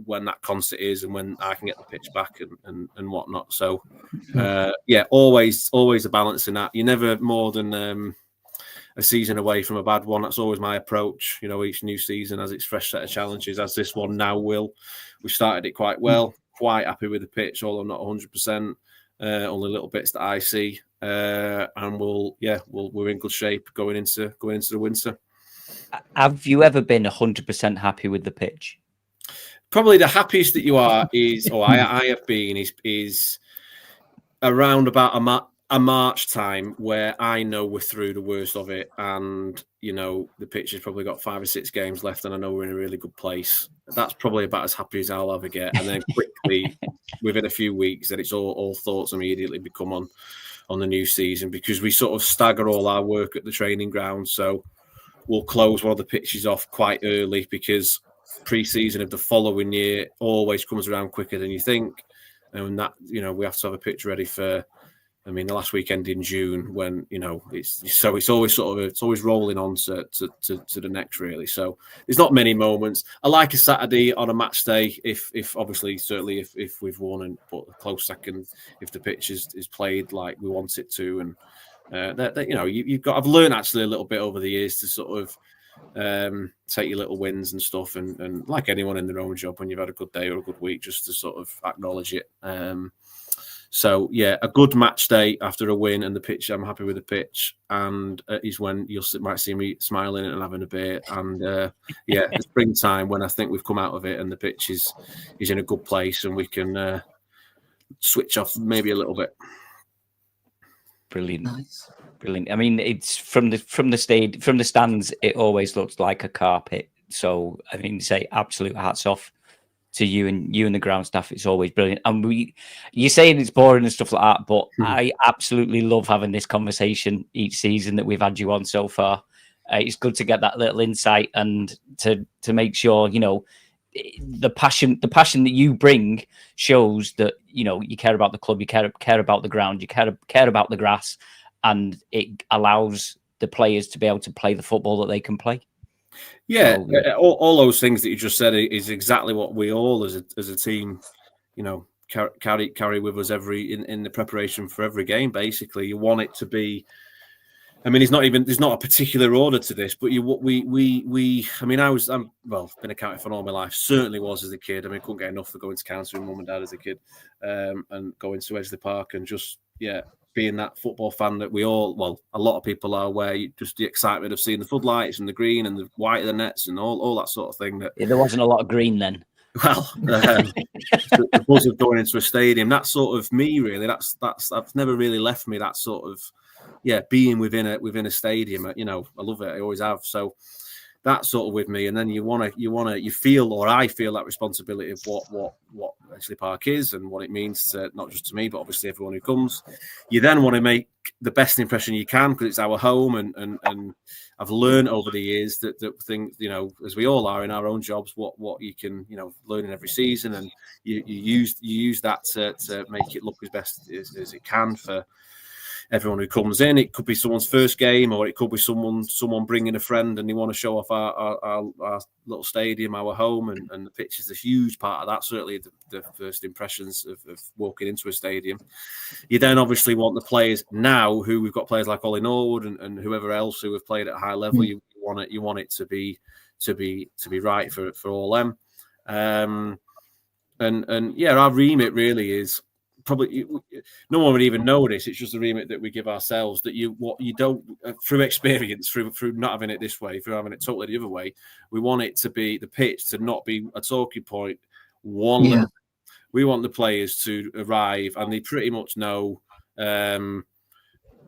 when that concert is and when I can get the pitch back and whatnot. So always a balance in that. You're never more than a season away from a bad one. That's always my approach. Each new season has its fresh set of challenges, as this one now will. We started it quite well, quite happy with the pitch, although not 100%. Only little bits that I see, and we're in good shape going into the winter. Have you ever been 100% happy with the pitch? Probably the happiest that you are is, or I have been, is around about a March time where I know we're through the worst of it, and the pitch has probably got 5 or 6 games left, and I know we're in a really good place. That's probably about as happy as I'll ever get. And then quickly, within a few weeks, that it's all thoughts immediately become on the new season, because we sort of stagger all our work at the training ground. So we'll close one of the pitches off quite early, because pre-season of the following year always comes around quicker than you think, and that we have to have a pitch ready for. The last weekend in June, when it's always rolling on to the next, really. So there's not many moments. I like a Saturday on a match day if obviously, certainly if we've won and put a close second, if the pitch is played like we want it to, and I've learned actually a little bit over the years to sort of take your little wins and stuff, and like anyone in their own job, when you've had a good day or a good week, just to sort of acknowledge it. So a good match day after a win, and the pitch, I'm happy with the pitch, and is when you might see me smiling and having a beer. And the springtime, when I think we've come out of it and the pitch is in a good place, and we can switch off maybe a little bit. Brilliant. Nice. Brilliant. It's from the stands, it always looks like a carpet. So say absolute hats off to you and the ground staff. It's always brilliant. And you're saying it's boring and stuff like that, but I absolutely love having this conversation each season that we've had you on so far. It's good to get that little insight, and to make sure the passion that you bring shows that you care about the club, you care about the ground, you care about the grass, and it allows the players to be able to play the football that they can play. Yeah, all those things that you just said is exactly what we all as a team, carry with us in the preparation for every game. Basically, you want it to be. There's not a particular order to this, but I'm been accounting for all my life. Certainly was as a kid. Couldn't get enough for going to county with mum and dad as a kid, and going to Edgeley Park, and just being that football fan that we all, a lot of people are, where just the excitement of seeing the floodlights and the green and the white of the nets and all that sort of thing. That there wasn't a lot of green then. Well, the buzz of going into a stadium, that's sort of me, really. That's never really left me. That sort of being within a stadium. I love it. I always have. So that's sort of with me. And then you feel, or I feel, that responsibility of what Edgeley Park is and what it means to, not just to me, but obviously everyone who comes. You then want to make the best impression you can, because it's our home, and I've learned over the years that things, as we all are in our own jobs, what you can, learn in every season, and you use that to make it look as best as it can for everyone who comes in. It could be someone's first game, or it could be someone bringing a friend, and they want to show off our little stadium, our home, and the pitch is a huge part of that. Certainly the first impressions of walking into a stadium. You then obviously want the players now, who we've got players like Ollie Norwood and whoever else who have played at a high level. You want it to be right for all them. And our remit really is, probably no one would even know this. It's just a remit that we give ourselves, that you don't, through experience, through not having it this way, through having it totally the other way. We want it to be, the pitch to not be a talking point We want the players to arrive and they pretty much know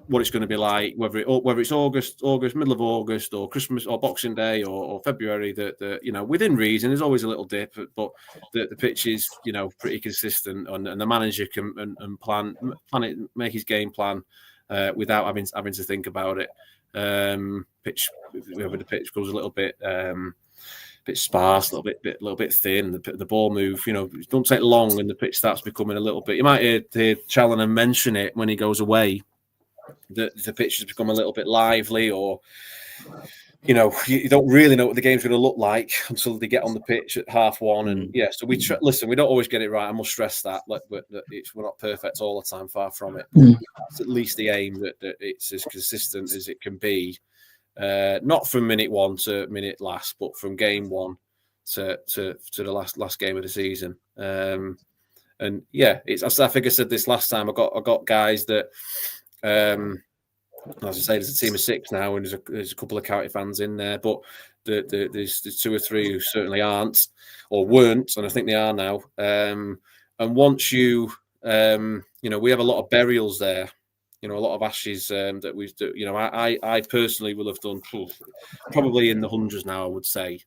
what it's going to be like, whether it's August, middle of August, or Christmas, or Boxing Day, or February. That within reason, there's always a little dip, but the pitch is pretty consistent, and the manager can and plan it, make his game plan without having to think about it. Pitch, whether the pitch goes a little bit sparse, a little bit thin. The ball move, it don't take long, and the pitch starts becoming a little bit. You might hear Challinor mention it when he goes away. The pitch has become a little bit lively, or you don't really know what the game's going to look like until they get on the pitch at 1:30. And so we listen. We don't always get it right. I must stress that. We're not perfect all the time. Far from it. It's at least the aim that it's as consistent as it can be. Not from minute 1 to minute last, but from game 1 to the last game of the season. And it's. I think I said this last time. I got guys that. As I say, there's a team of 6 now, and there's a couple of county fans in there, but there's 2 or 3 who certainly aren't or weren't, and I think they are now. And once we have a lot of burials there, a lot of ashes that we've done. I personally will have done probably in the hundreds now, I would say,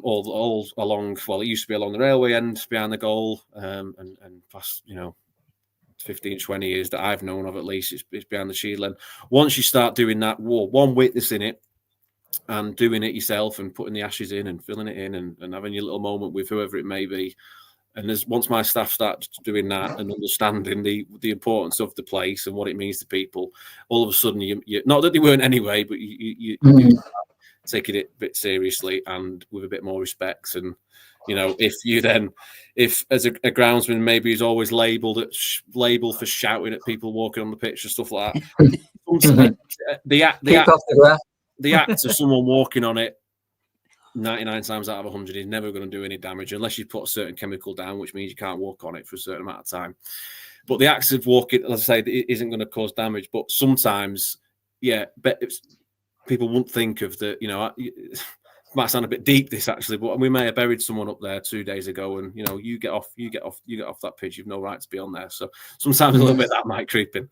all along. Well, it used to be along the railway end behind the goal, and past 15, 20 years that I've known of, at least, it's behind the shield. And once you start doing that, one witnessing it and doing it yourself and putting the ashes in and filling it in and having your little moment with whoever it may be. And once my staff start doing that and understanding the importance of the place and what it means to people, all of a sudden, you not that they weren't anyway, but you taking it a bit seriously and with a bit more respect. And if as a groundsman maybe is always labelled for shouting at people walking on the pitch and stuff like that, the act of someone walking on it 99 times out of 100 is never going to do any damage unless you put a certain chemical down, which means you can't walk on it for a certain amount of time. But the act of walking, as I say, it isn't going to cause damage. But sometimes, people won't think of the, it might sound a bit deep, this actually, but we may have buried someone up there 2 days ago, and you get off that pitch, you've no right to be on there. So sometimes a little bit that might creep in.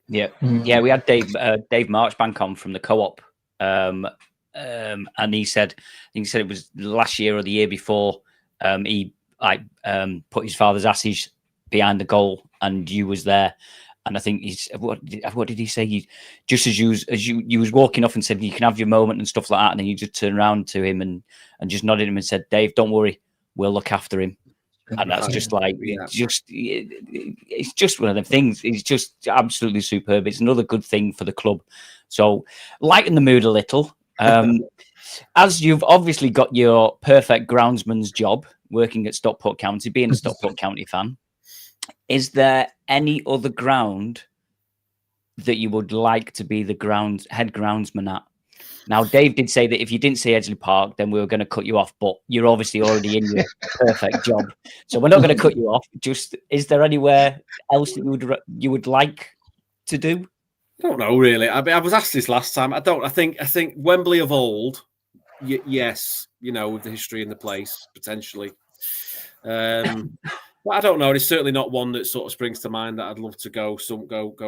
Yeah, we had Dave Marchbank on from the Co-op, and he said it was last year or the year before. He put his father's ashes behind the goal, and you was there. And I think what did he say? Just as you was walking off and said you can have your moment and stuff like that, and then you just turned around to him and just nodded him and said, "Dave, don't worry, we'll look after him." And that's just like it's just one of the things. It's just absolutely superb. It's another good thing for the club. So lighten the mood a little. As you've obviously got your perfect groundsman's job working at Stockport County, being a Stockport County fan, is there any other ground that you would like to be the head groundsman at? Now, Dave did say that if you didn't say Edgeley Park, then we were going to cut you off, but you're obviously already in your perfect job. So we're not going to cut you off. Just, is there anywhere else that you would like to do? I don't know, really. I was asked this last time. I think Wembley of old, yes, with the history in the place, potentially. But I don't know. It's certainly not one that sort of springs to mind that I'd love to go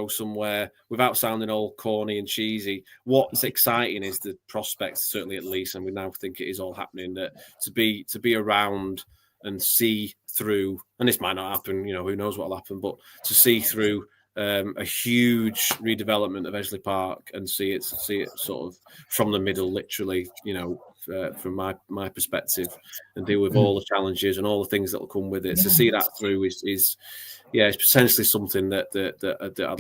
somewhere without sounding all corny and cheesy. What's exciting is the prospects, certainly at least, and we now think it is all happening, that to be around and see through, and this might not happen, who knows what'll happen, but to see through a huge redevelopment of Edgeley Park and see it sort of from the middle, literally, from my perspective, and deal with all the challenges and all the things that will come with it. To see that through is it's potentially something that I'd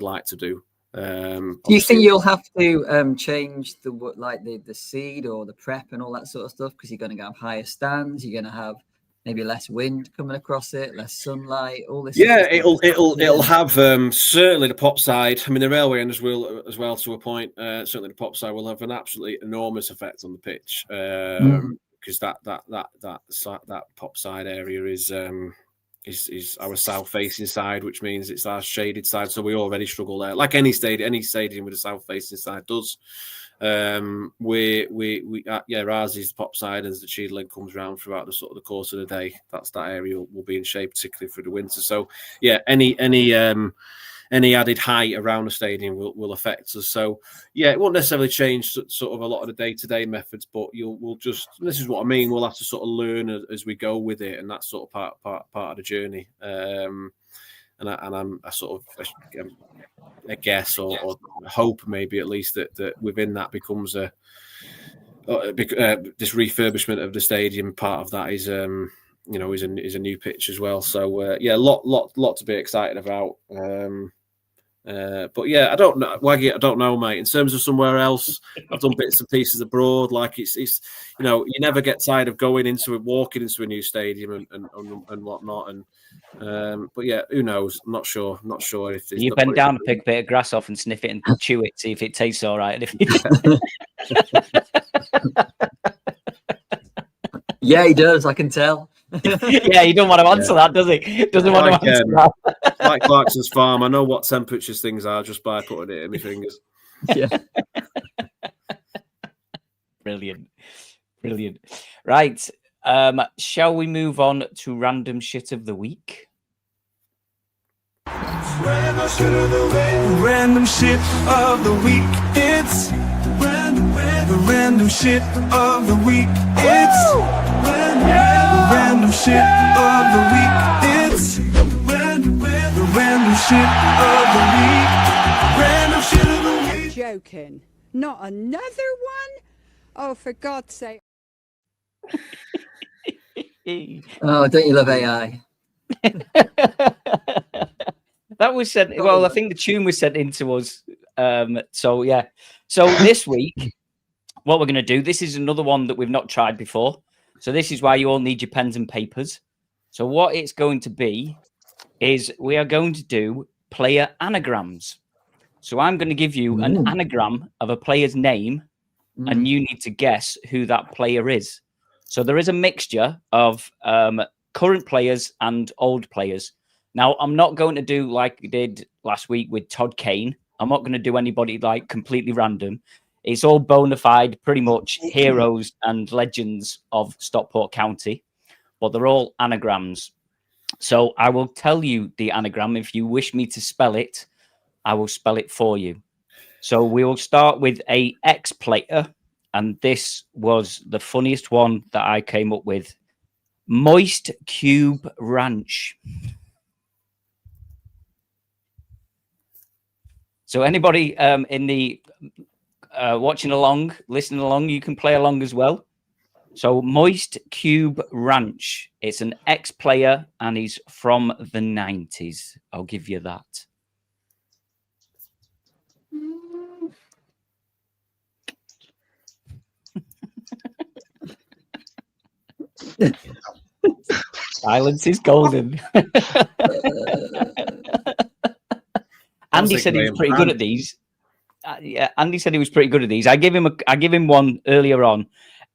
like to do. Do you think you'll have to change the seed or the prep and all that sort of stuff because you're going to have higher stands, you're going to have maybe less wind coming across it, less sunlight, all this? Yeah, it'll have certainly the pop side. I mean, the railway end as well to a point. Certainly the pop side will have an absolutely enormous effect on the pitch because that pop side area is our south facing side, which means it's our shaded side. So we already struggle there, like any stadium with a south facing side does. Ours is top side as the Cheadle comes round throughout the sort of the course of the day. That area will be in shape, particularly through the winter. So yeah, any added height around the stadium will affect us. So yeah, it won't necessarily change sort of a lot of the day-to-day methods, but this is what I mean. We'll have to sort of learn as we go with it, and that's sort of part of the journey. I'm a guess or hope maybe at least that within that becomes this refurbishment of the stadium. Part of that is is a new pitch as well. So yeah, lot to be excited about. But yeah, I don't know, Waggy. I don't know, mate. In terms of somewhere else, I've done bits and pieces abroad. Like it's you never get tired of walking into a new stadium and whatnot. And but yeah, who knows? I'm not sure. If you bend down and pick a bit of grass off and sniff it and chew it, see if it tastes all right. Yeah, he does. I can tell. Yeah, he don't want to answer that, does he? Doesn't want to answer that. Like Clarkson's farm, I know what temperatures things are just by putting it in my fingers. Yeah. Brilliant. Right. Shall we move on to random shit of the week? Random shit of the week. It's the random shit of the week. It's random shit of the week. It's the random shit of the week. Random shit of the week. Joking. Not another one? Oh, for God's sake. Oh, don't you love AI? That was sent. Well, I think the tune was sent in to us. So yeah. So this week, what we're going to do, this is another one that we've not tried before. So this is why you all need your pens and papers. So what it's going to be is we are going to do player anagrams. So I'm going to give you an anagram of a player's name, and you need to guess who that player is. So there is a mixture of current players and old players. Now, I'm not going to do like we did last week with Todd Kane. I'm not going to do anybody like completely random. It's all bona fide, pretty much heroes and legends of Stockport County, but they're all anagrams. So I will tell you the anagram. If you wish me to spell it, I will spell it for you. So we will start with a ex-player, and this was the funniest one that I came up with. Moist Cube Ranch. So anybody in the watching along, listening along, you can play along as well. So Moist Cube Ranch. It's an ex-player and he's from the 90s. I'll give you that. Silence is golden. Andy said he was pretty good at these. Yeah, Andy said he was pretty good at these. I give him one earlier on,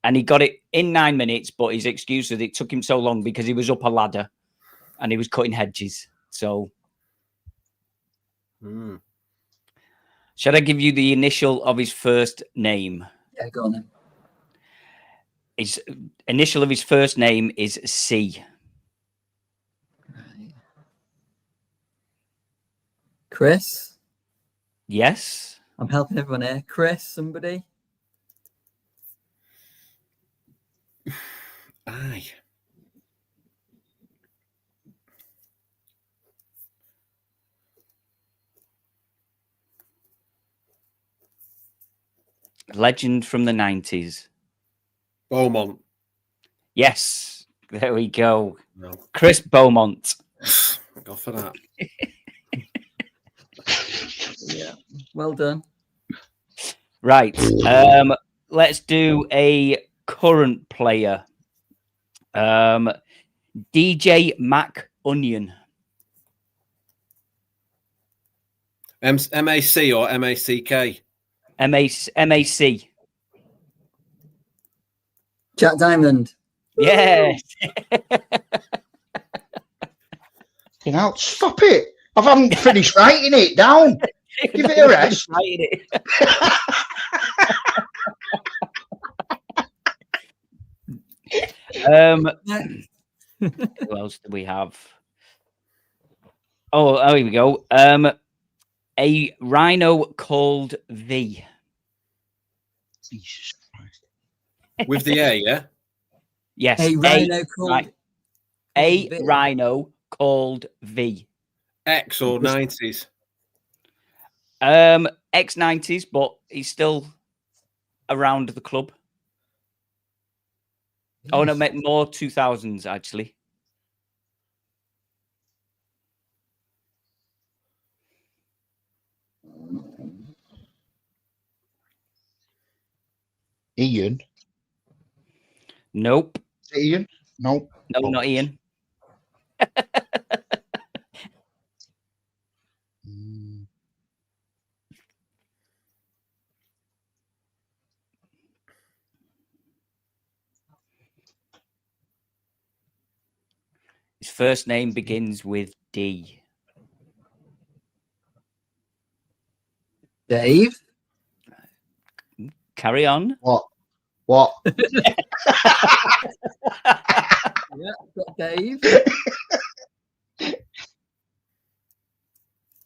and he got it in 9 minutes. But his excuse was it took him so long because he was up a ladder, and he was cutting hedges. So, should I give you the initial of his first name? Yeah, go on then. His initial of his first name is C. Right. Chris? Yes. I'm helping everyone here. Chris, somebody? Aye. Legend from the 90s. Beaumont. Yes. There we go. No. Chris Beaumont. Go for that. Yeah. Well done. Right. Let's do a current player. DJ Mac Onion. MAC or MACK? MAC. Jack Diamond. Yes. You know, stop it. I haven't finished writing it down. Give it a rest. Who else do we have? Oh, here we go. A rhino called V. Jesus Christ. With the A, yeah? Yes. A rhino called A V. rhino called V. X or 90s? X90s, but he's still around the club. Oh no, more 2000s actually. Ian. Nope. Ian? Nope. No, not Ian. His first name begins with D. Dave. Carry on. What? Yeah, got Dave.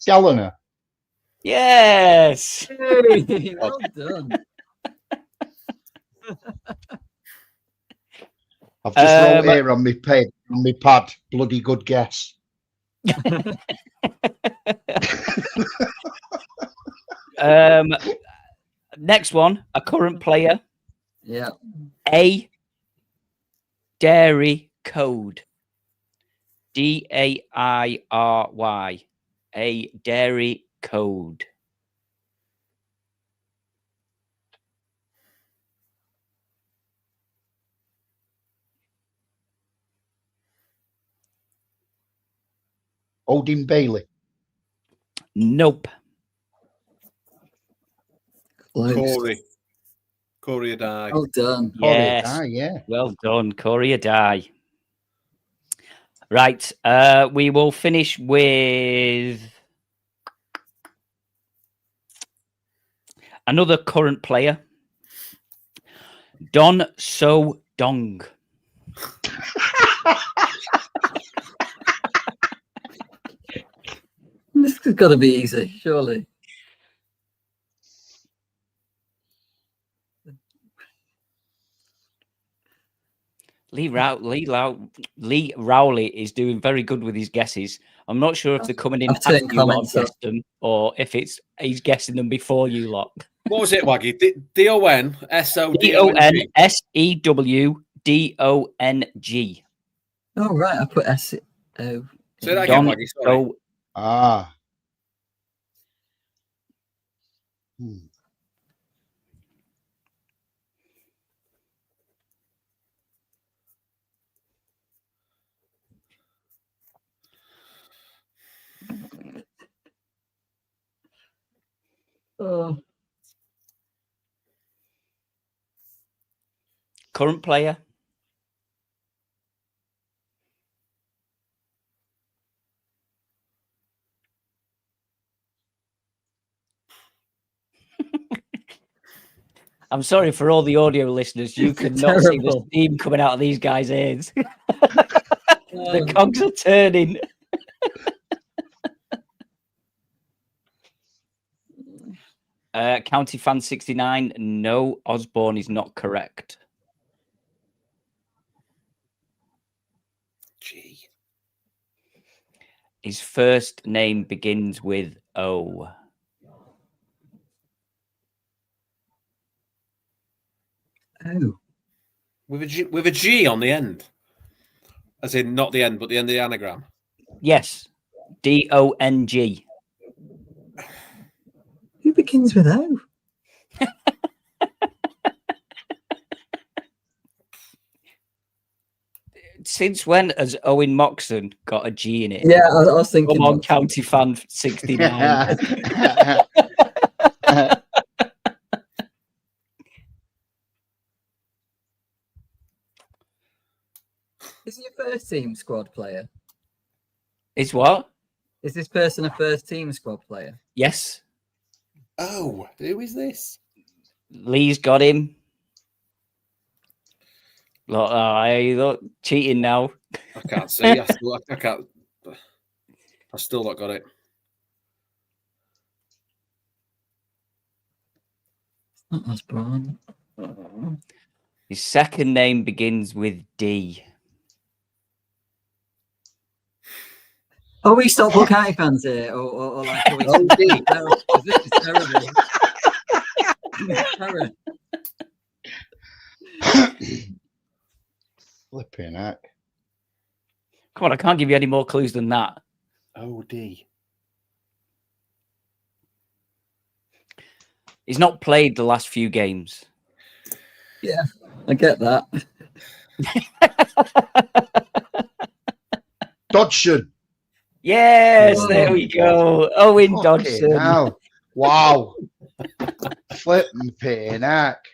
Gallagher. Yes. Hey, well done. I've just wrote here on my pad. Bloody good guess. Next one, a current player. Yeah. A dairy code. DAIRY. A dairy code. Odin Bailey. Nope. Close. Corey Adai. Well done. Yes. Yeah. Well done, Corey Adai. Right. We will finish with another current player. Don So Dong. This has got to be easy, surely. Lee Rowley is doing very good with his guesses. I'm not sure if they're coming in after you lot have guessed them or if he's guessing them before you lot. What was it, Waggy? DON SEWDONG. Oh, right. I put S. O. Say that again, Waggy. Sorry. Oh. Current player. I'm sorry for all the audio listeners. You cannot see the steam coming out of these guys' ears. The cogs are turning. County Fan 69. No, Osborne is not correct. Gee. His first name begins with O. Oh. With a G on the end. As in not the end, but the end of the anagram. Yes. DONG. Who begins with O? Since when has Owen Moxon got a G in it? Yeah, I was thinking. Come on, County Fan 69. Is he a first team squad player? Is what? Is this person a first team squad player? Yes. Oh, who is this? Lee's got him. Look, cheating now. I can't see. I can't. I still not got it. Not Osborne. His second name begins with D. Are we Stockport County fans here? Or like, are we no, this is terrible. Flipping heck. Come on, I can't give you any more clues than that. OD. He's not played the last few games. Yeah, I get that. Dodgson. Yes, there we go. Owen Dodgson. Now, wow. Flipping heck.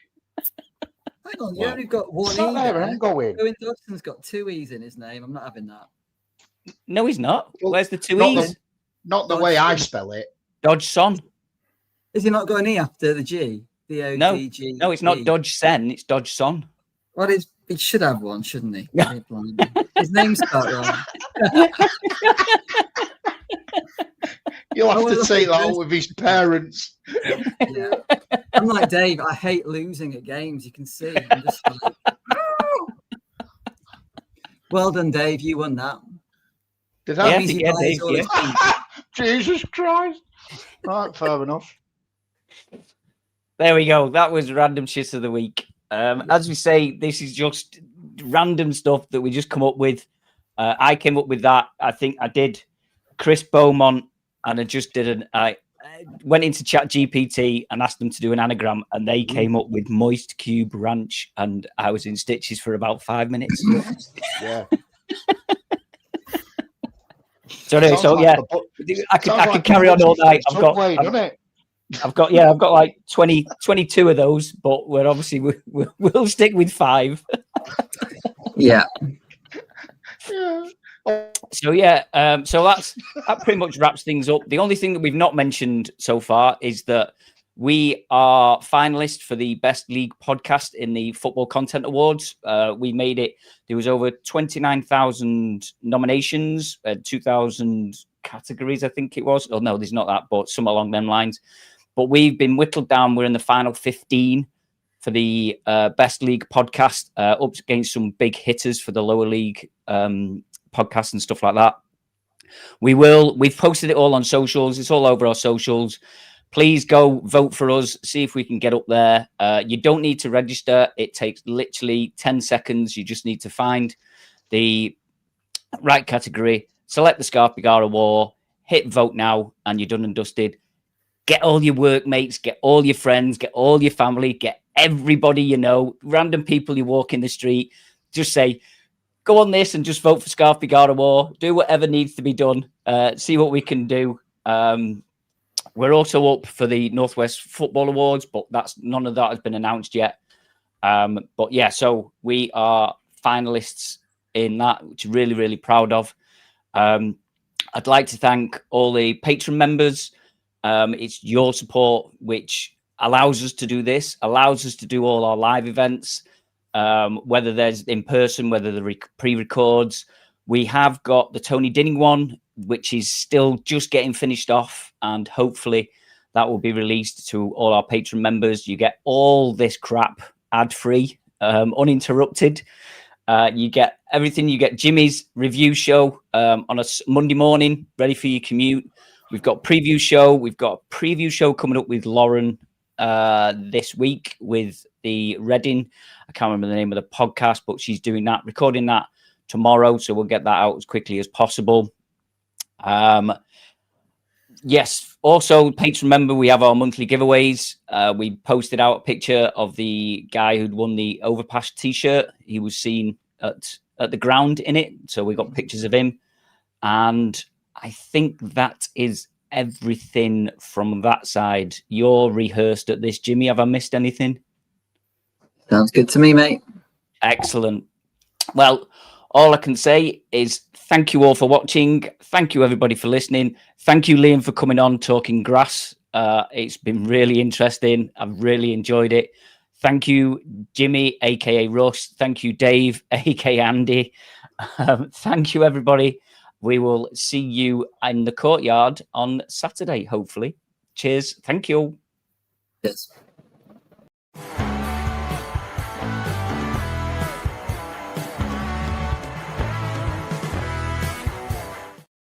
Hang on, you only got one It's not E. there, I'm going. Owen Dodgson's got 2 E's in his name. I'm not having that. No, he's not. Well, Where's the 2 not E's? Not the way I spell it. Dodgson. Is he not got an E after the G? The O-D-G? No, it's not Dodgson. It's Dodgson. Well, he should have one, shouldn't he? His name's spelled wrong. You'll have to take that with his parents. Yeah. I'm like Dave. I hate losing at games. You can see. I'm just like, well done, Dave. You won that. Did that? Yeah, Dave, yeah. Jesus Christ! Right, fair enough. There we go. That was random shit of the week. As we say, this is just random stuff that we just come up with. I came up with that. I think I did Chris Beaumont, and I just did I went into Chat GPT and asked them to do an anagram, and they came up with Moist Cube Ranch, and I was in stitches for about 5 minutes. Yeah. So anyway, I could carry on all night. I've got like 22 of those, but we're obviously we'll stick with 5. Yeah. So that pretty much wraps things up. The only thing that we've not mentioned so far is that we are finalists for the Best League Podcast in the Football Content Awards. We made it. There was over 29,000 nominations, 2,000 categories, I think it was. Oh, no, there's not that, but some along them lines. But we've been whittled down. We're in the final 15 for the Best League Podcast, up against some big hitters for the lower league podcasts and stuff like that. We've posted it all on socials. It's all over our socials. Please go vote for us. See if we can get up there. You don't need to register. It takes literally 10 seconds. You just need to find the right category, select the Scarf Bergara Wore, hit vote now, and you're done and dusted. Get all your workmates, get all your friends, get all your family, get everybody you know, random people you walk in the street. Just say, go on this and just vote for Scarf Bergara Wore. Do whatever needs to be done. See what we can do. We're also up for the Northwest Football Awards, but none of that has been announced yet. But yeah, so we are finalists in that, which I'm really, really proud of. I'd like to thank all the patron members. It's your support which allows us to do this, allows us to do all our live events, whether there's in person, whether the pre-records. We have got the Tony Dinning one, which is still just getting finished off, and hopefully that will be released to all our patron members. You get all this crap ad-free, uninterrupted. You get everything. You get Jimmy's review show on a Monday morning, ready for your commute. We've got preview show. We've got a preview show coming up with Lauren this week with the Reading. I can't remember the name of the podcast, but she's doing that, recording that tomorrow. So we'll get that out as quickly as possible. Yes. Also, patron member, we have our monthly giveaways. We posted out a picture of the guy who'd won the Overpass t-shirt. He was seen at the ground in it. So we got pictures of him. And I think that is everything from that side. You're rehearsed at this, Jimmy. Have I missed anything? Sounds good to me, mate. Excellent. Well, all I can say is thank you all for watching. Thank you, everybody, for listening. Thank you, Liam, for coming on, talking grass. It's been really interesting. I've really enjoyed it. Thank you, Jimmy, aka Russ. Thank you, Dave, aka Andy. Thank you, everybody. We will see you in the courtyard on Saturday, hopefully. Cheers. Thank you. Yes.